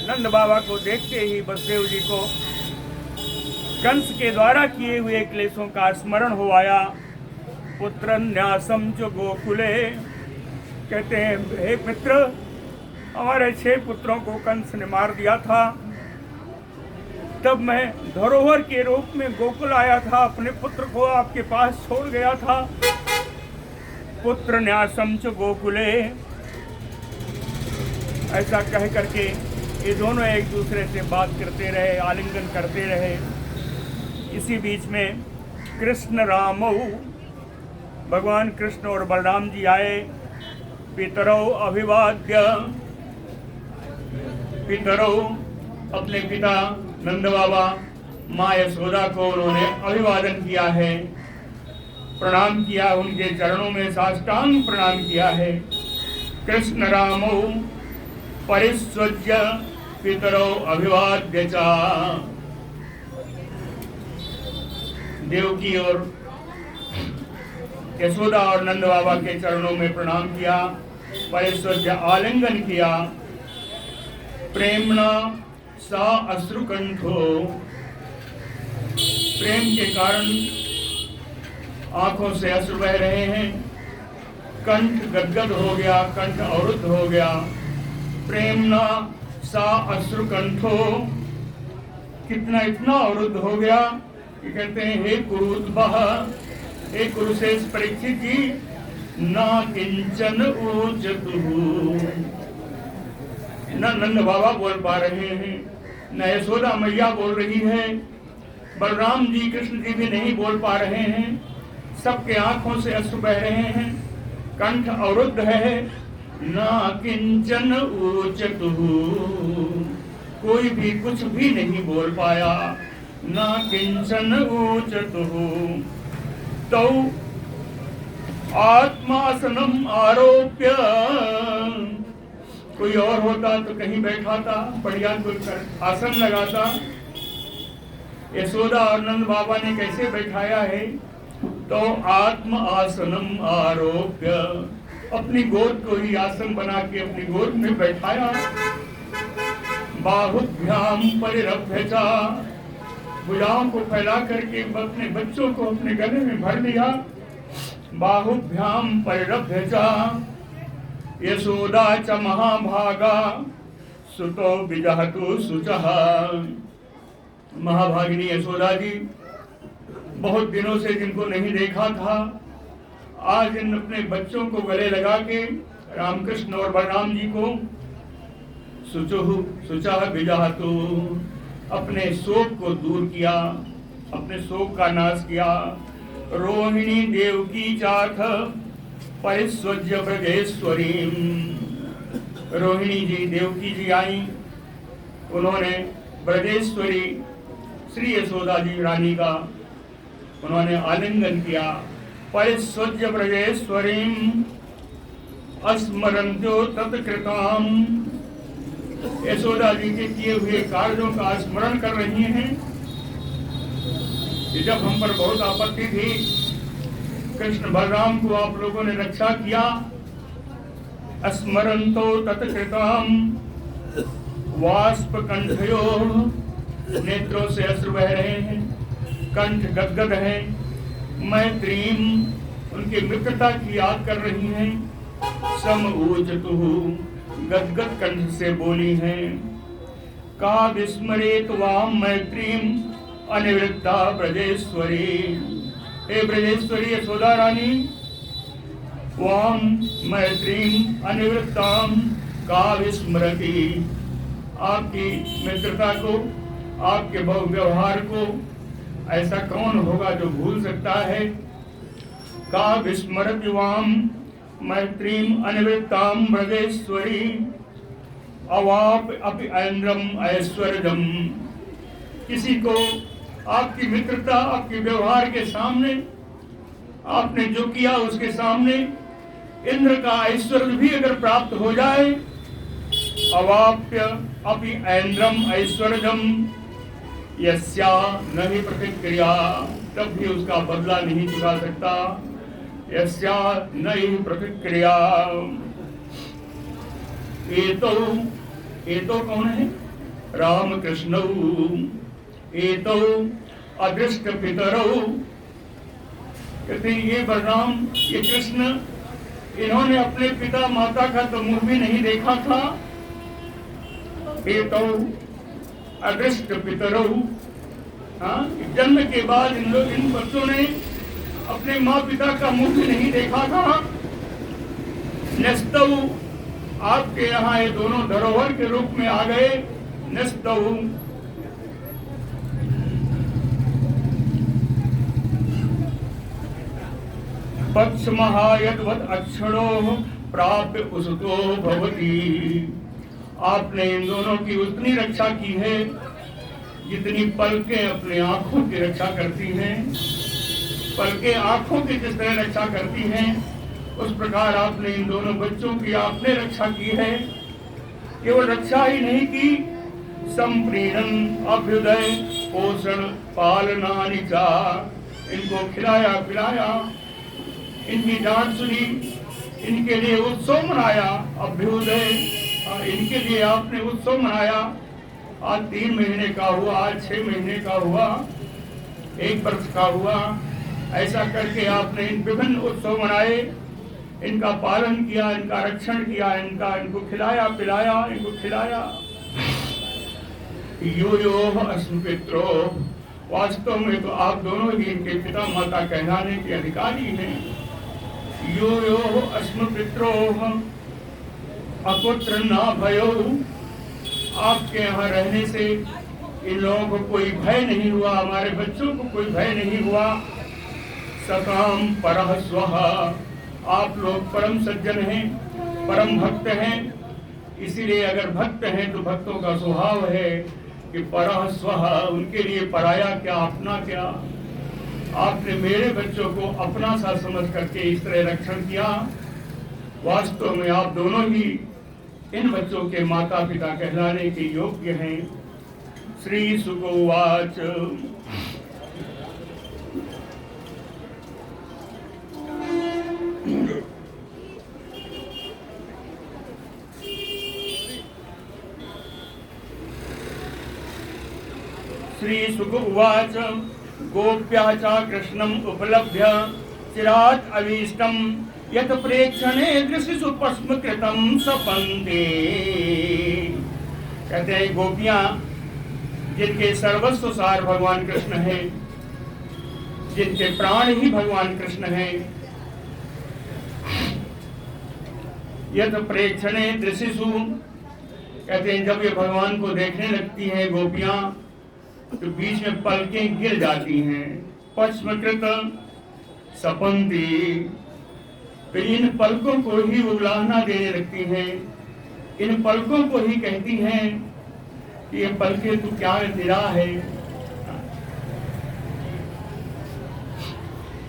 नंद बाबा को देखते ही वसुदेव जी को कंस के द्वारा किए हुए क्लेशों का स्मरण हुआया। पुत्र न्यासम च गोकुले, कहते हैं हे मित्र, हमारे 6 पुत्रों को कंस ने मार दिया था, तब मैं धरोहर के रूप में गोकुल आया था, अपने पुत्र को आपके पास छोड़ गया था। पुत्र न्यासम च गोकुले, ऐसा कह करके ये दोनों एक दूसरे से बात करते रहे, आलिंगन करते रहे। इसी बीच में कृष्ण रामौ, भगवान कृष्ण और बलराम जी आए। पितरौ अभिवाद्य, पितरौ अपने पिता नंद बाबा माँ यशोदा को उन्होंने अभिवादन किया है, प्रणाम किया, उनके चरणों में साष्टांग प्रणाम किया है। कृष्ण रामौ परिस्वज्य पितरौ अभिवाद्य च, देवकी और यशोदा और नंद बाबा के चरणों में प्रणाम किया, परिस्वज्य आलिंगन किया। प्रेमणा सा अश्रुकंठो, प्रेम के कारण आंखों से अश्रु बह रहे हैं, कंठ गदगद हो गया, कंठ अवरुद्ध हो गया। प्रेमणा सा अश्रुकंठो, कितना इतना अवरुद्ध हो गया कि कहते हैं हे कुरुद्भः, हे कुरुशेष परीक्षित जी, ना किंचन ऊचतुः, न नंद बाबा बोल पा रहे हैं, न यशोदा मैया बोल रही है, बलराम जी कृष्ण जी भी नहीं बोल पा रहे हैं, सबके आंखों से अश्रु बह रहे हैं, कंठ अवरुद्ध है। ना किंचन ऊचतुः, कोई भी कुछ भी नहीं बोल पाया। ना किंचन ऊचतुः तौ आत्मासनम आरोप्य, कोई और होता तो कहीं बैठा था, बढ़िया कोई आसन लगाता। यशोदा और नंद बाबा ने कैसे बैठाया है? तो आत्म आसनम आरोप्य, अपनी गोद को ही आसन बना के अपनी गोद में बैठाया। बाहुभ्याम परिरभ्य च, भुजाओं को फैला करके अपने बच्चों को अपने गले में भर लिया। बाहुभ्याम परिरभ्य च यशोदा च महाभागा सुतो विजहतु शुचः, महाभागिनी यशोदा जी बहुत दिनों से जिनको नहीं देखा था, आज इन अपने बच्चों को गले लगा के रामकृष्ण और बलराम जी को सुचा बिजा तो अपने शोक को दूर किया, अपने शोक का नाश किया। रोहिणी देव की चाथ परिस्वज्य ब्रजेश्वरी, रोहिणी जी देवकी जी आई, उन्होंने ब्रजेश्वरी श्री यशोदा जी रानी का उन्होंने आलिंगन किया। परिस्वज्य ब्रजेश्वरीम अस्मरन्त्यो तत्कृताम, यशोदा जी के किए हुए कार्यों का स्मरण कर रही हैं कि जब हम पर बहुत आपत्ति थी, कृष्ण बलराम को आप लोगों ने रक्षा किया। स्मरन्तो तत्कृताम वाष्प कंठयो, नेत्रों से अश्रु बह रहे हैं, कंठ गदगद है। मैत्रीम, उनकी मित्रता की याद कर रही हैं। समऊचतुः, गदगद कंठ से बोली हैं। का विस्मरेत वाम मैत्रीम अनिवृत्ता ब्रजेश्वरी, हे ब्रजेश्वरी यशोदा रानी, वाम मैत्रीम अनिवृत्ताम का विस्मरति, आपकी मित्रता को, आपके व्यवहार को ऐसा कौन होगा जो भूल सकता है। का विस्मरति वाम मैत्रीम अनिवृत्ताम ब्रजेश्वरी अवाप अपि ऐन्द्रम ऐश्वर्यम, किसी को आपकी मित्रता, आपके व्यवहार के सामने, आपने जो किया उसके सामने इंद्र का ऐश्वर्य भी अगर प्राप्त हो जाए, अवाप्य अपि ऐन्द्रम ऐश्वर्यम यस्या नहीं प्रतिक्रिया, तब भी उसका बदला नहीं चुका सकता। यस्या नहीं प्रतिक्रिया। एतो कौन है? राम कृष्ण। एतो अदृष्ट पितरौ, कहते ये बलराम, ये कृष्ण, इन्होंने अपने पिता माता का तो मुंह भी नहीं देखा था। एतो अदृष्ट पितरौ, जन्म के बाद इन बच्चों ने अपने माँ पिता का मुख नहीं देखा था। नस्तौ, आपके यहाँ ये दोनों धरोहर के रूप में आ गए। नस्तौ, पक्ष महायद्वत् अक्षणो प्राप्य उसतो भवति, आपने इन दोनों की उतनी रक्षा की है जितनी पलकें अपने आंखों की रक्षा करती हैं। पलकें आंखों की जिस तरह रक्षा करती हैं, उस प्रकार आपने इन दोनों बच्चों की आपने रक्षा की है। केवल रक्षा ही नहीं की, संप्रीणन अभ्युदय पोषण पालना निचा, इनको खिलाया पिलाया, इनकी डांट सुनी, इनके लिए उत्सव मनाया। अभ्युदय, इनके लिए आपने उत्सव मनाया। आज 3 महीने का हुआ, आज 6 महीने का हुआ, 1 वर्ष का हुआ, ऐसा करके आपने इन विभिन्न उत्सव मनाए, इनका पालन किया, इनका रक्षण किया, इनको खिलाया पिलाया, इनको खिलाया। यो यो अस्म पित्रो, वास्तव में तो आप दोनों ही इनके पिता माता कहलाने के अधिकारी हैं। यो यो अस्म पित्रो अपुत्र न भयो, आपके यहाँ रहने से इन लोगों को कोई भय नहीं हुआ, हमारे बच्चों को कोई भय नहीं हुआ। सताम परः स्वः, आप लोग परम सज्जन हैं, परम भक्त हैं, इसीलिए अगर भक्त हैं तो भक्तों का स्वभाव है कि परः स्वः, उनके लिए पराया क्या अपना क्या। आपने मेरे बच्चों को अपना सा समझ करके इस तरह रक्षण किया। वास्तव में आप दोनों ही इन बच्चों के माता पिता कहलाने के योग्य हैं। श्री शुक उवाच श्री शुक उवाच गोप्या च कृष्णम उपलभ्य चिरात् अभीष्टम यत प्रेक्षणे दृश्यसु पस्म कृतम सपन्ते। कहते हैं गोपियां जिनके सर्वस्व सार भगवान कृष्ण है, जिनके प्राण ही भगवान कृष्ण हैं। यह तो प्रेक्षणे दृशिषु, कहते हैं जब ये भगवान को देखने लगती हैं गोपियां तो बीच में पलकें गिर जाती हैं। पश्मकृत सपंती, तो इन पलकों को ही उलाहना देने लगती हैं, इन पलकों को ही कहती हैं कि ये पलके तू क्या तेरा है।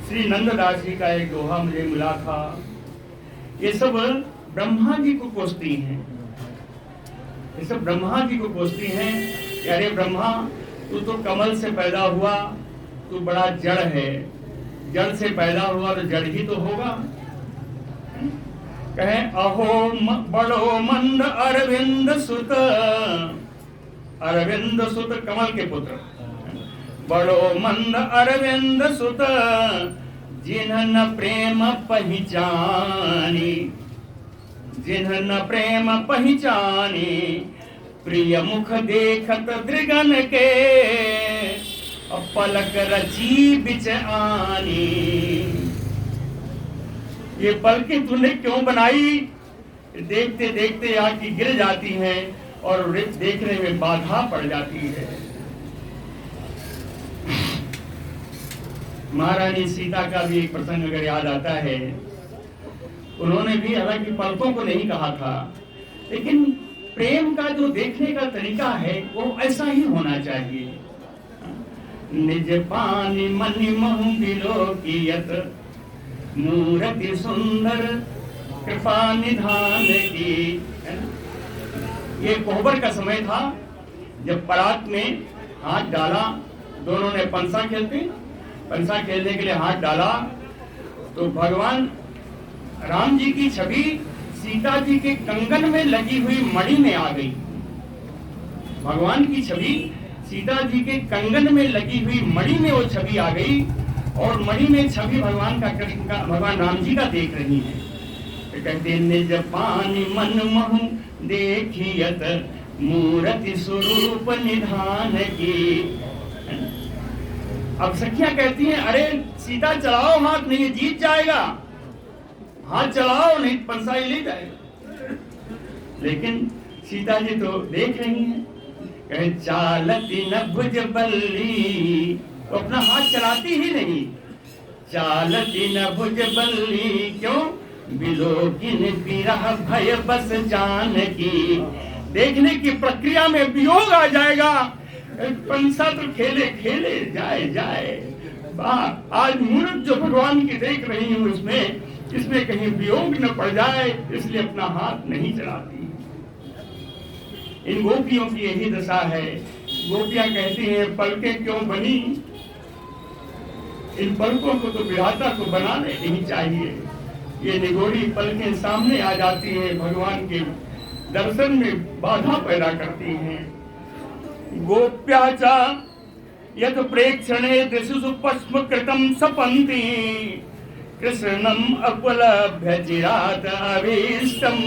श्री नंददास जी का एक दोहा मुझे मिला था। ये सब ब्रह्मा जी को कोसती हैं, ये सब ब्रह्मा जी को कोसती हैं कि अरे ब्रह्मा, तू तो कमल से पैदा हुआ, तू बड़ा जड़ है, जड़ से पैदा हुआ तो जड़ ही तो होगा। कहे अहो बड़ो मंद अरविंद सुत, अरविंद सुत कमल के पुत्र, बड़ो मंद अरविंद सुत, जिन्हन प्रेम पहचानी, जिन्हन प्रेम पहचानी, प्रिय मुख देखत दृगन के, पलक रची बिच आनी। ये पलकें तूने क्यों बनाई? देखते देखते आके गिर जाती हैं और देखने में बाधा पड़ जाती है। महारानी सीता का भी एक प्रसंग अगर याद आता है, उन्होंने भी हालांकि पलकों को नहीं कहा था, लेकिन प्रेम का जो देखने का तरीका है वो ऐसा ही होना चाहिए। निज पानी मनि महु बिलोकियत, मूर्ति सुंदर कृपा निधान की। ये कोहबर का समय था जब परात में हाथ डाला, दोनों ने पंसा खेलते, पंसा खेलने के लिए हाथ डाला तो भगवान राम जी की छवि सीता जी के कंगन में लगी हुई मणि में आ गई। भगवान की छवि सीता जी के कंगन में लगी हुई मणि में वो छवि आ गई और मणि में छवि भगवान का, कृष्ण का, भगवान राम जी का देख रही है। तो कहते निज पानी मन महु देखियत, मूर्ति स्वरूप निधान की। अब सखियां कहती हैं अरे सीता चलाओ हाथ, नहीं जीत जाएगा, हाथ चलाओ नहीं पंसाई ले जाएगा। लेकिन सीता जी तो देख रही हैं, कहे चालती न भुज बल्ली, तो अपना हाथ चलाती ही नहीं। चालती न भुज बल्ली, क्यों? बिलोकिन विरह भय बस जान की। देखने की प्रक्रिया में वियोग आ जाएगा, पंसा तो खेले खेले जाए जाए। आज मूर्त जो भगवान की देख रही हूँ उसमें, इसमें कहीं वियोग न पड़ जाए, इसलिए अपना हाथ नहीं चलाती। इन गोपियों की यही दशा है। गोपियां कहती हैं पलकें क्यों बनी? इन पलकों को तो विधाता को बनाने नहीं चाहिए। ये निगोरी पलकें सामने आ जाती हैं, भगवान के दर्शन में बाधा पैदा करती हैं। गोप्याचा यत प्रेक्षणे दृशिषु पश्म कृतम सपन्ति, कृष्णम अपलभ्य चिरात अभीष्टम,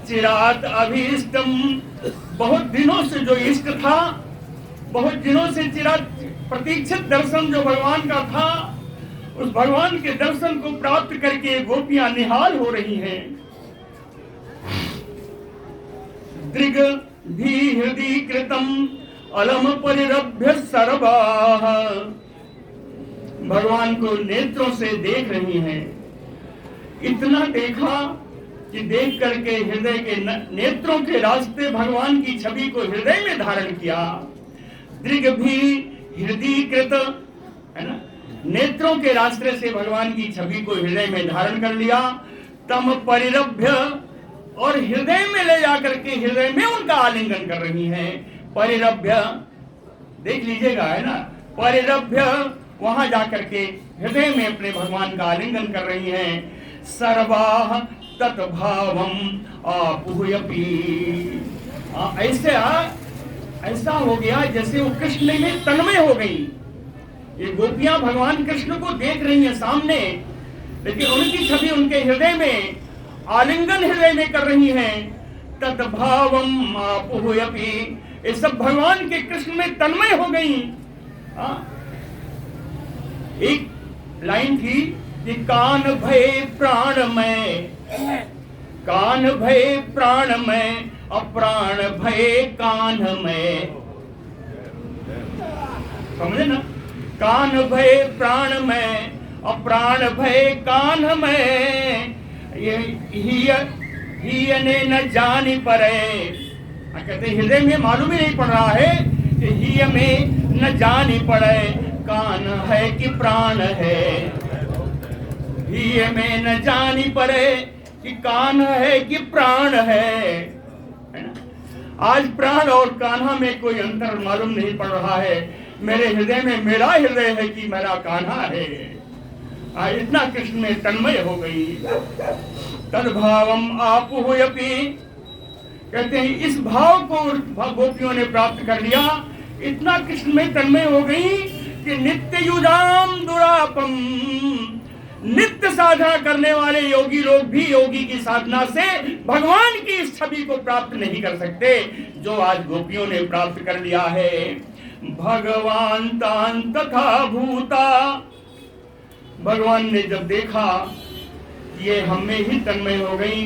चिरात अभीष्टम। बहुत दिनों से जो इष्ट था, बहुत दिनों से चिरात प्रतीक्षित दर्शन जो भगवान का था, उस भगवान के दर्शन को प्राप्त करके गोपियां निहाल हो रही हैं। दृग भी हृदय कृतम अलम परिरभ्य सर्वाः, भगवान को नेत्रों से देख रही हैं। इतना देखा कि देख करके हृदय के नेत्रों के रास्ते भगवान की छवि को हृदय में धारण किया। दृग भी हृदय कृत, है ना, नेत्रों के रास्ते से भगवान की छवि को हृदय में धारण कर लिया। तम परिरभ्य, और हृदय में ले जाकर के हृदय में उनका आलिंगन कर रही हैं। परिरभ्य देख लीजिएगा, है ना, परिरभ्य वहां जाकर के हृदय में अपने भगवान का आलिंगन कर रही हैं। सर्वाः तत्भावम आपुयपि, ऐसा हो गया जैसे वो कृष्ण में तन्मय हो गई। ये गोपियां भगवान कृष्ण को देख रही हैं सामने, लेकिन उनकी छवि उनके हृदय में आलिंगन हृदय में कर रही हैं। तत्भावम आपुयपि, ये सब भगवान के कृष्ण में तन्मय हो गई। एक लाइन थी कि कान भय प्राण में, कान भय प्राण में, अप्राण भय कान में। समझे ना? कान भय प्राण में, अप्राण भय कान में। ये ही ने न जानी पड़े, कहते हृदय में मालूम ही नहीं पड़ रहा है कि ही में न जानी पड़े, कान है कि प्राण है। ही में न जानी पड़े कि कान है कि प्राण है ना? आज प्राण और कान्हा में कोई अंतर मालूम नहीं पड़ रहा है। मेरे हृदय में मेरा हृदय है कि मेरा कान्हा है। आज इतना कृष्ण में तन्मय हो गई। तद्भावम आपुहुयपि, कहते हैं इस भाव को गोपियों ने प्राप्त कर लिया। इतना कृष्ण में तन्मय हो गई कि नित्य युजाम दुरापम, नित्य साधना करने वाले योगी लोग भी योगी की साधना से भगवान की इस छवि को प्राप्त नहीं कर सकते जो आज गोपियों ने प्राप्त कर लिया है। भगवान तान तथा भूता, भगवान ने जब देखा ये हम में ही तन्मय हो गई,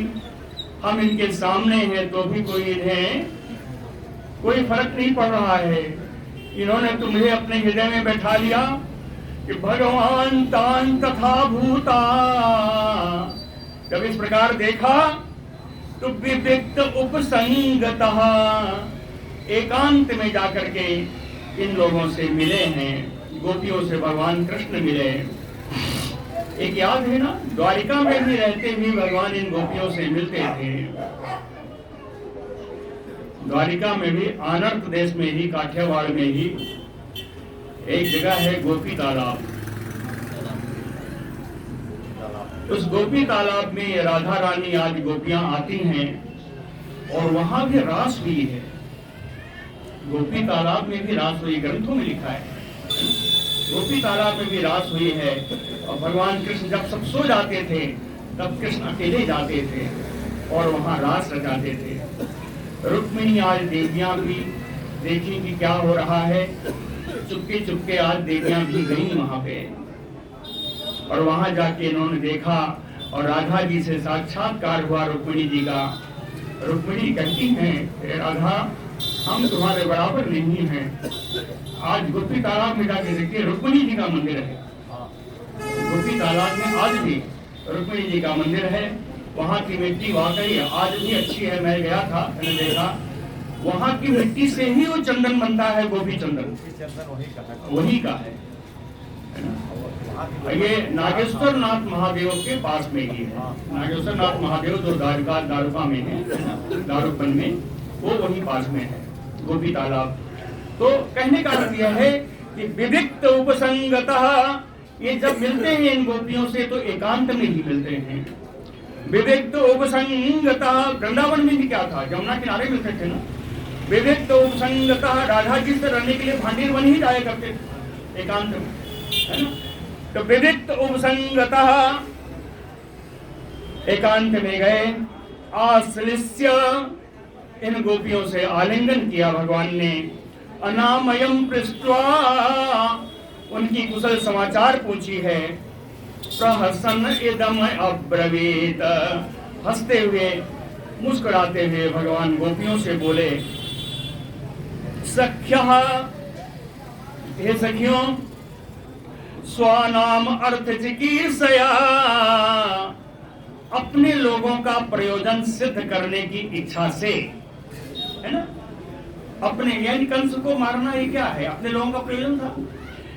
हम इनके सामने हैं तो भी कोई इन्हें कोई फर्क नहीं पड़ रहा है। इन्होंने तुम्हें अपने हृदय में बैठा लिया कि भगवान तान तथा भूता। जब इस प्रकार देखा तो विविक्त उपसंगतः, एकांत में जाकर के इन लोगों से मिले हैं, गोपियों से भगवान कृष्ण मिले। एक याद है ना, द्वारिका में भी रहते हुए भगवान इन गोपियों से मिलते थे। द्वारिका में भी आनर्त देश में ही, काठियावाड़ में ही एक जगह है गोपी तालाब। उस गोपी तालाब में राधा रानी आज गोपियां आती हैं और वहां भी रास हुई है। गोपी तालाब में भी रास हुई, ग्रंथों में लिखा है गोपी तालाब में भी रास हुई है। और भगवान कृष्ण जब सब सो जाते थे तब कृष्ण अकेले जाते थे और वहां रास रचाते थे। रुक्मिणी आज देवियां भी देखी कि क्या हो रहा है, चुपके चुपके आज देवियां भी गई वहां पे और वहां जाके इन्होंने देखा और राधा जी से साक्षात्कार हुआ रुक्मिणी जी का। रुक्मिणी कहती हैं, राधा हम तुम्हारे बराबर नहीं हैं। आज गोपी तालाब में जाके देखिए, रुक्मिणी जी का मंदिर है। गोपी तालाब में आज भी रुक्मिणी जी का मंदिर है। वहाँ की मिट्टी वाकई आज भी अच्छी है। मैं गया था, मैंने देखा वहाँ की मिट्टी से ही वो चंदन बनता है, गोपी चंदन वही का है। ये नागेश्वर नाथ महादेव के पास में ही है। नागेश्वर नाथ महादेव जो दारुका में है, दारुकन में, वो वही पास में है गोपी तालाब। तो कहने का अर्थ यह है कि विविक्त उपसंगतः, ये जब मिलते हैं इन गोपियों से तो एकांत में ही मिलते हैं। विविक्त उपसंगतः, वृंदावन में भी क्या था, जमुना किनारे मिलते थे ना। विविक्त उपसंगतः, राधा जी से रहने के लिए भांडीर बन ही जाया करते थे एकांत में, है ना। तो विविक्त उपसंगतः एकांत में गए। आश्लिष्य, इन गोपियों से आलिंगन किया भगवान ने। अनामयम पृष्ट्वा, उनकी कुशल समाचार पूछी है। प्रहसन इदम अब्रवीत, हंसते हुए मुस्कुराते हुए भगवान गोपियों से बोले, सख्यः, हे सखियों, स्वानाम अर्थ चिकीर्षया, अपने लोगों का प्रयोजन सिद्ध करने की इच्छा से, है ना। अपने यानी कंस को मारना ये क्या है, अपने लोगों का प्रयोजन था।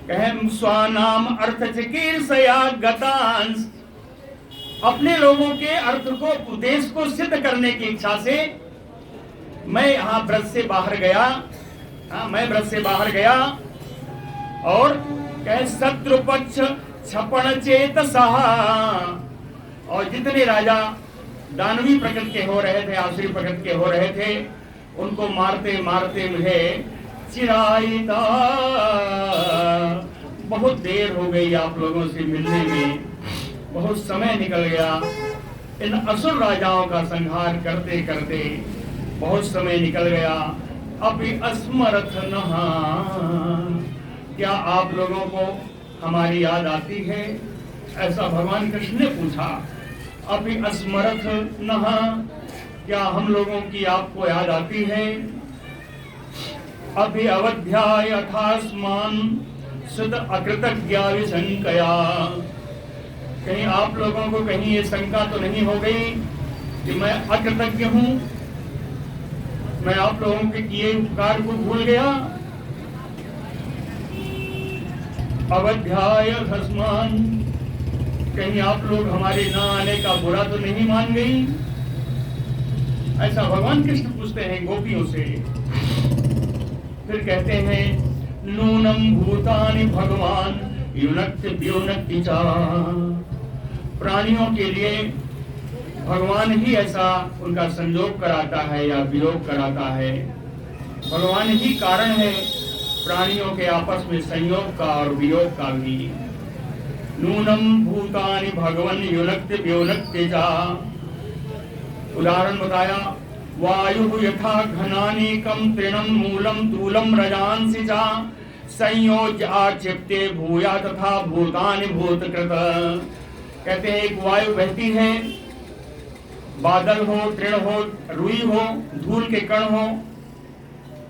कहे स्वानाम अर्थ चिकीर्षया गतांस, अपने लोगों के अर्थ को, उद्देश्य को सिद्ध करने की इच्छा से मैं यहाँ ब्रज से बाहर गया। मैं ब्रज से बाहर गया और कहे शत्रु पक्ष छपण चेत सहा, और जितने राजा दानवी प्रकृति के हो रहे थे, आसुरी प्रकृति के हो रहे थे, उनको मारते मारते मुझे चिरायता। बहुत देर हो गई आप लोगों से मिलने में, बहुत समय निकल गया। इन असुर राजाओं का संहार करते करते बहुत समय निकल गया। अभी अस्मरथ नहा, क्या आप लोगों को हमारी याद आती है? ऐसा भगवान कृष्ण ने पूछा। अपि अस्मरथ नः, क्या हम लोगों की आपको याद आती है? अभि अवध्या यथास्मान सुत अकृतज्ञा विशंकया, कहीं आप लोगों को कहीं ये शंका तो नहीं हो गई कि मैं अकृतज्ञ हूं, मैं आप लोगों के किए उपकार को भूल गया? अवध्याय धस्मान, कहीं आप लोग हमारे न आने का बुरा तो नहीं मान गई? ऐसा भगवान कृष्ण पूछते हैं गोपियों से। फिर कहते हैं नूनम भूतानि भगवान युनक्ति व्युनक्ति च, प्राणियों के लिए भगवान ही ऐसा उनका संयोग कराता है या वियोग कराता है। भगवान ही कारण है प्राणियों के आपस में संयोग का और वियोग का भी। नूनम भूतानि भगवन युनक्ति व्युनक्ति च, उदाहरण बताया, वायु यथा घनानीकम तृणम मूलम तूलम रजांसि च संयोज्य आक्षिप्ते भूया तथा भूतानि भूतकृत। कहते हैं एक वायु बहती है, बादल हो, तृण हो, रुई हो, धूल के कण हो,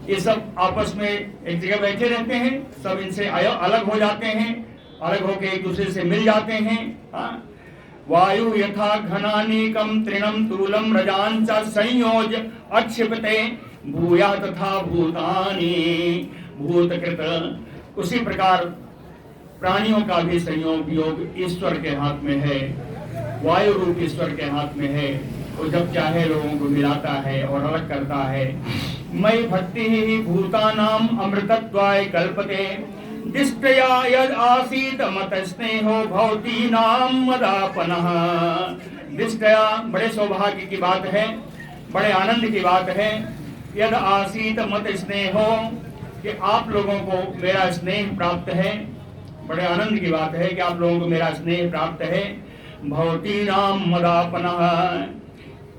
ये सब आपस में एक जगह बैठे रहते हैं, सब इनसे अलग हो जाते हैं, अलग होकर एक दूसरे से मिल जाते हैं। वायु यथा घनानीकम तृणम तूलम रजांच संयोज्य अक्षिपते भूया तथा भूतानि भूतकृत। उसी प्रकार प्राणियों का भी संयोग वियोग ईश्वर के हाथ में है, वायु रूप ईश्वर के हाथ में है। वो जब चाहे लोगों को मिलाता है और अलग करता है। मयि भक्ति ही भूतानाम अमृतत्वाय कल्पते दिष्टया यद आसीत मत स्नेहो भवतीनाम मदापनः। दिष्टया, बड़े सौभाग्य की बात है, बड़े आनंद की बात है। यद आसीत मत स्नेहो, कि आप लोगों को मेरा स्नेह प्राप्त है, बड़े आनंद की बात है कि आप लोगों को मेरा स्नेह प्राप्त है। भवतीनाम मदापनः,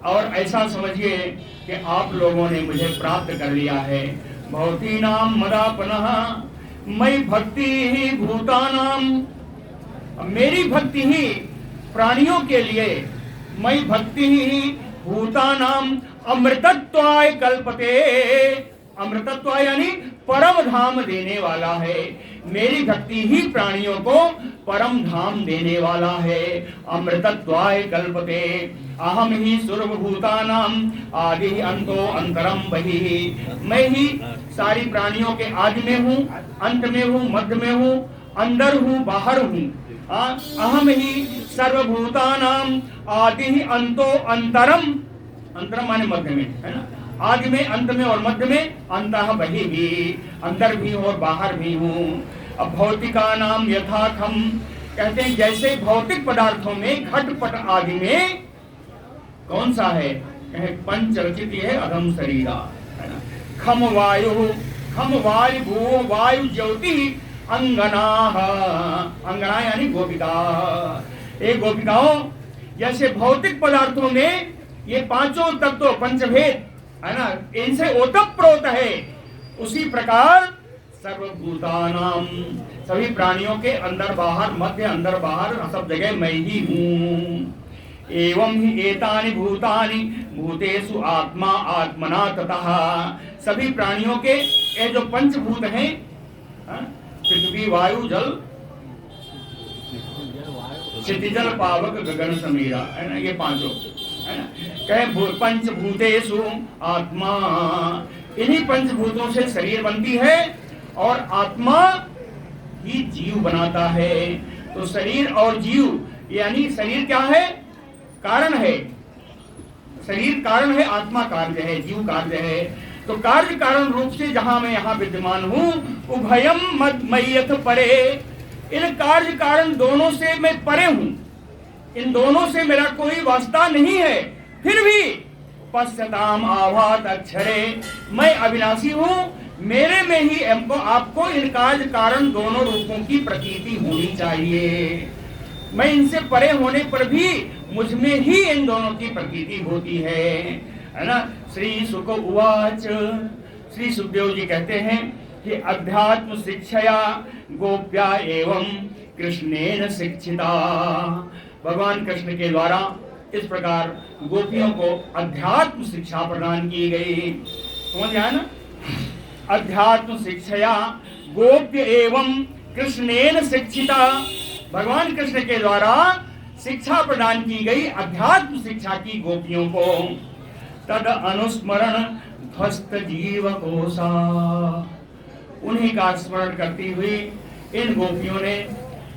और ऐसा समझिए कि आप लोगों ने मुझे प्राप्त कर लिया है। भवतीनाम मदापनः मयि भक्ति ही भूतानाम, मेरी भक्ति ही प्राणियों के लिए, मयि भक्ति ही भूतानाम अमृतत्वाय कल्पते। अमृतत्वाय यानी परम धाम देने वाला है। मेरी भक्ति ही प्राणियों को परम धाम देने वाला है। अमृतत्वाय कल्पते अहम ही सर्वभूतानाम आदि अंतो अंतरम बहिः। मैं ही सारी प्राणियों के आदि में हूँ, अंत में हूँ, मध्य में हूँ, अंदर हूँ, बाहर हूँ। अहम ही सर्वभूतानाम आदि अंतो अंतरम, अंतरम माने मध्य में, है ना, आदि में, अंत में और मध्य में, अंतः बहिः भी, अंदर भी और बाहर भी हूँ। अब भौतिका नाम यथाखम, कहते हैं जैसे भौतिक पदार्थों में घटपट आदि में कौन सा है, पंच रचित है अधम शरीरा, है ना। खम वायु, खम वायु भू वायु ज्योति अंगना, अंगना यानी गोपिका। एक गोपिकाओं, जैसे भौतिक पदार्थों में ये पांचों तत्व पंचभेद है ना, इनसे ओतप्रोत है, उसी प्रकार सर्वभूतानाम, सभी प्राणियों के अंदर बाहर, मध्य अंदर बाहर, सब जगह मैं ही हूँ। एवं ही एतानि भूतानि भूतेषु आत्मा आत्मना ततः, सभी प्राणियों के ये जो पंचभूत हैं, पृथ्वी वायु जल क्षितिजल पावक गगन समीरा, है ना, ये पांचों, है ना। कहे पंचभूतेषु आत्मा, इन्हीं पंचभूतों से शरीर बनती है और आत्मा ही जीव बनाता है। तो शरीर और जीव, यानी शरीर क्या है, कारण है, शरीर कारण है, आत्मा कार्य है, जीव कार्य है। तो कार्य कारण रूप से जहां मैं यहाँ विद्यमान हूँ, उभयम मय्यथ परे, इन कार्य कारण दोनों से मैं परे हूँ, इन दोनों से मेरा कोई वास्ता नहीं है। फिर भी पश्यताम आभात अक्षरे, मैं अविनाशी हूँ, मेरे में ही हमको आपको इन कार्य कारण दोनों रूपों की प्रतीति होनी चाहिए। मैं इनसे परे होने पर भी मुझ में ही इन दोनों की प्रतीति होती है ना। श्री सुक उवाच, श्री सुखदेव जी कहते हैं कि अध्यात्म शिक्षया गोप्या एवं कृष्णेन शिक्षिता। भगवान कृष्ण के द्वारा इस प्रकार गोपियों को अध्यात्म शिक्षा प्रदान की गई। समझ आया ना? अध्यात्म शिक्षया गोप्य एवं कृष्णेन शिक्षिता। भगवान कृष्ण के द्वारा शिक्षा प्रदान की गई अध्यात्म शिक्षा की गोपियों को। तद अनुस्मरण ध्वस्त जीव कोसा। उन्हीं का स्मरण करती हुई इन गोपियों ने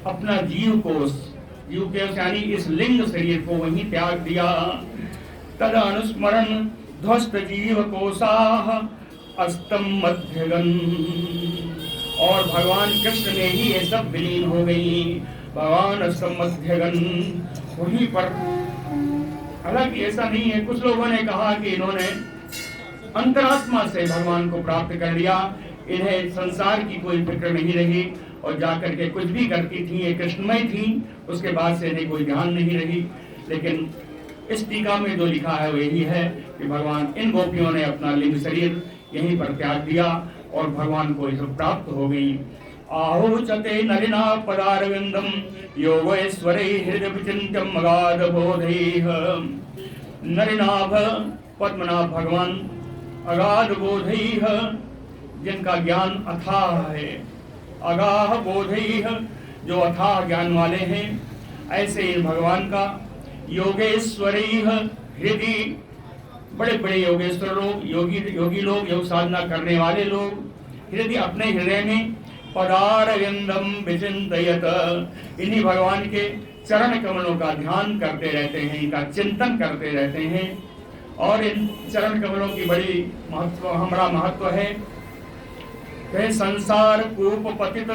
अपना जीव कोष यानी इस लिंग शरीर को वहीं त्याग दिया। तद अनुस्मरण ध्वस्त जीव कोशाह अस्तम मध्यगन। और भगवान कृष्ण में ही ये सब विलीन हो गई। भगवान अस्तम मध्यगन वहीं पर। हालांकि ऐसा नहीं है, कुछ लोगों ने कहा कि इन्होंने अंतरात्मा से भगवान को प्राप्त कर लिया, इन्हें संसार की कोई फिक्र नहीं रही और जाकर के कुछ भी करती थी, ये कृष्णमय थी, उसके बाद से इन्हें कोई ध्यान नहीं रही। लेकिन इस टीका में जो लिखा है वो यही है कि भगवान इन गोपियों ने अपना लिंग शरीर यहीं पर त्याग दिया और भगवान को ये सब प्राप्त हो गई। आहुचते नलिना पदारविंदम योगेश्वरै हृदय विचिन्त्यं मगाध बोधैः। नलिनाभ पद्मनाभ भगवान अगाध बोधैः, जिनका ज्ञान अथाह है। अगाह बोधैः, जो अथाह ज्ञान वाले हैं, ऐसे इन भगवान का योगेश्वरैः हृदय, बड़े बड़े योगेश्वर लोग, योगी लोग, योग साधना करने वाले लोग, हृदय अपने हृदय में पदारविंदम विचिन्तयत, इन्हीं भगवान के चरण कमलों का ध्यान करते रहते हैं, इनका चिंतन करते रहते हैं। और इन चरण कमलों की बड़ी महत्व, हमारा महत्व है। कहे संसार कूप पतित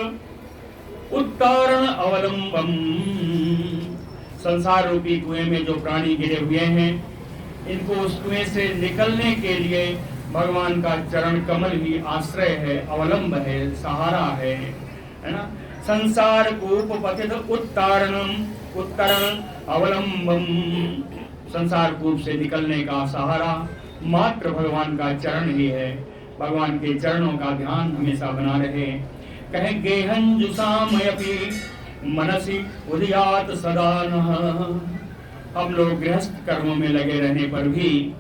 उत्तारण अवलंबम। संसार रूपी कुएं में जो प्राणी गिरे हुए हैं, इनको उस कुएं से निकलने के लिए भगवान का चरण कमल ही आश्रय है, अवलंब है, सहारा है ना? संसार कूप पतित उत्तरण अवलंबम। संसार कूप से निकलने का सहारा मात्र भगवान का चरण ही है। भगवान के चरणों का ध्यान हमेशा बना रहे। कहे गेहंजुषामयपि मनसि उदयात सदा नः। हम लोग गृहस्थ कर्मों में लगे रहने पर भी,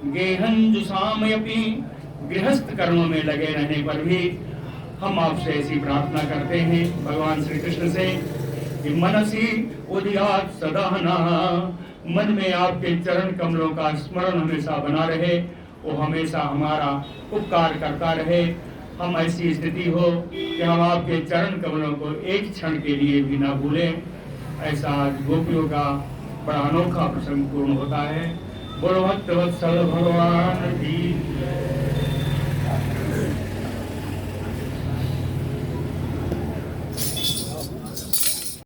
गेहंजुषामयपि गृहस्थ कर्मों में लगे रहने पर भी हम आपसे ऐसी प्रार्थना करते हैं भगवान श्री कृष्ण से कि मनसि उदयात सदा नः। मन में आपके चरण कमलों का स्मरण हमेशा बना रहे, वो हमेशा हमारा उपकार करता रहे। हम ऐसी स्थिति हो कि हम आपके चरण कमलों को एक क्षण के लिए भी ना भूलें। ऐसा आज गोपियों का बड़ा अनोखा प्रसंग पूर्ण होता है। बोलो भक्तवत्सल भगवान की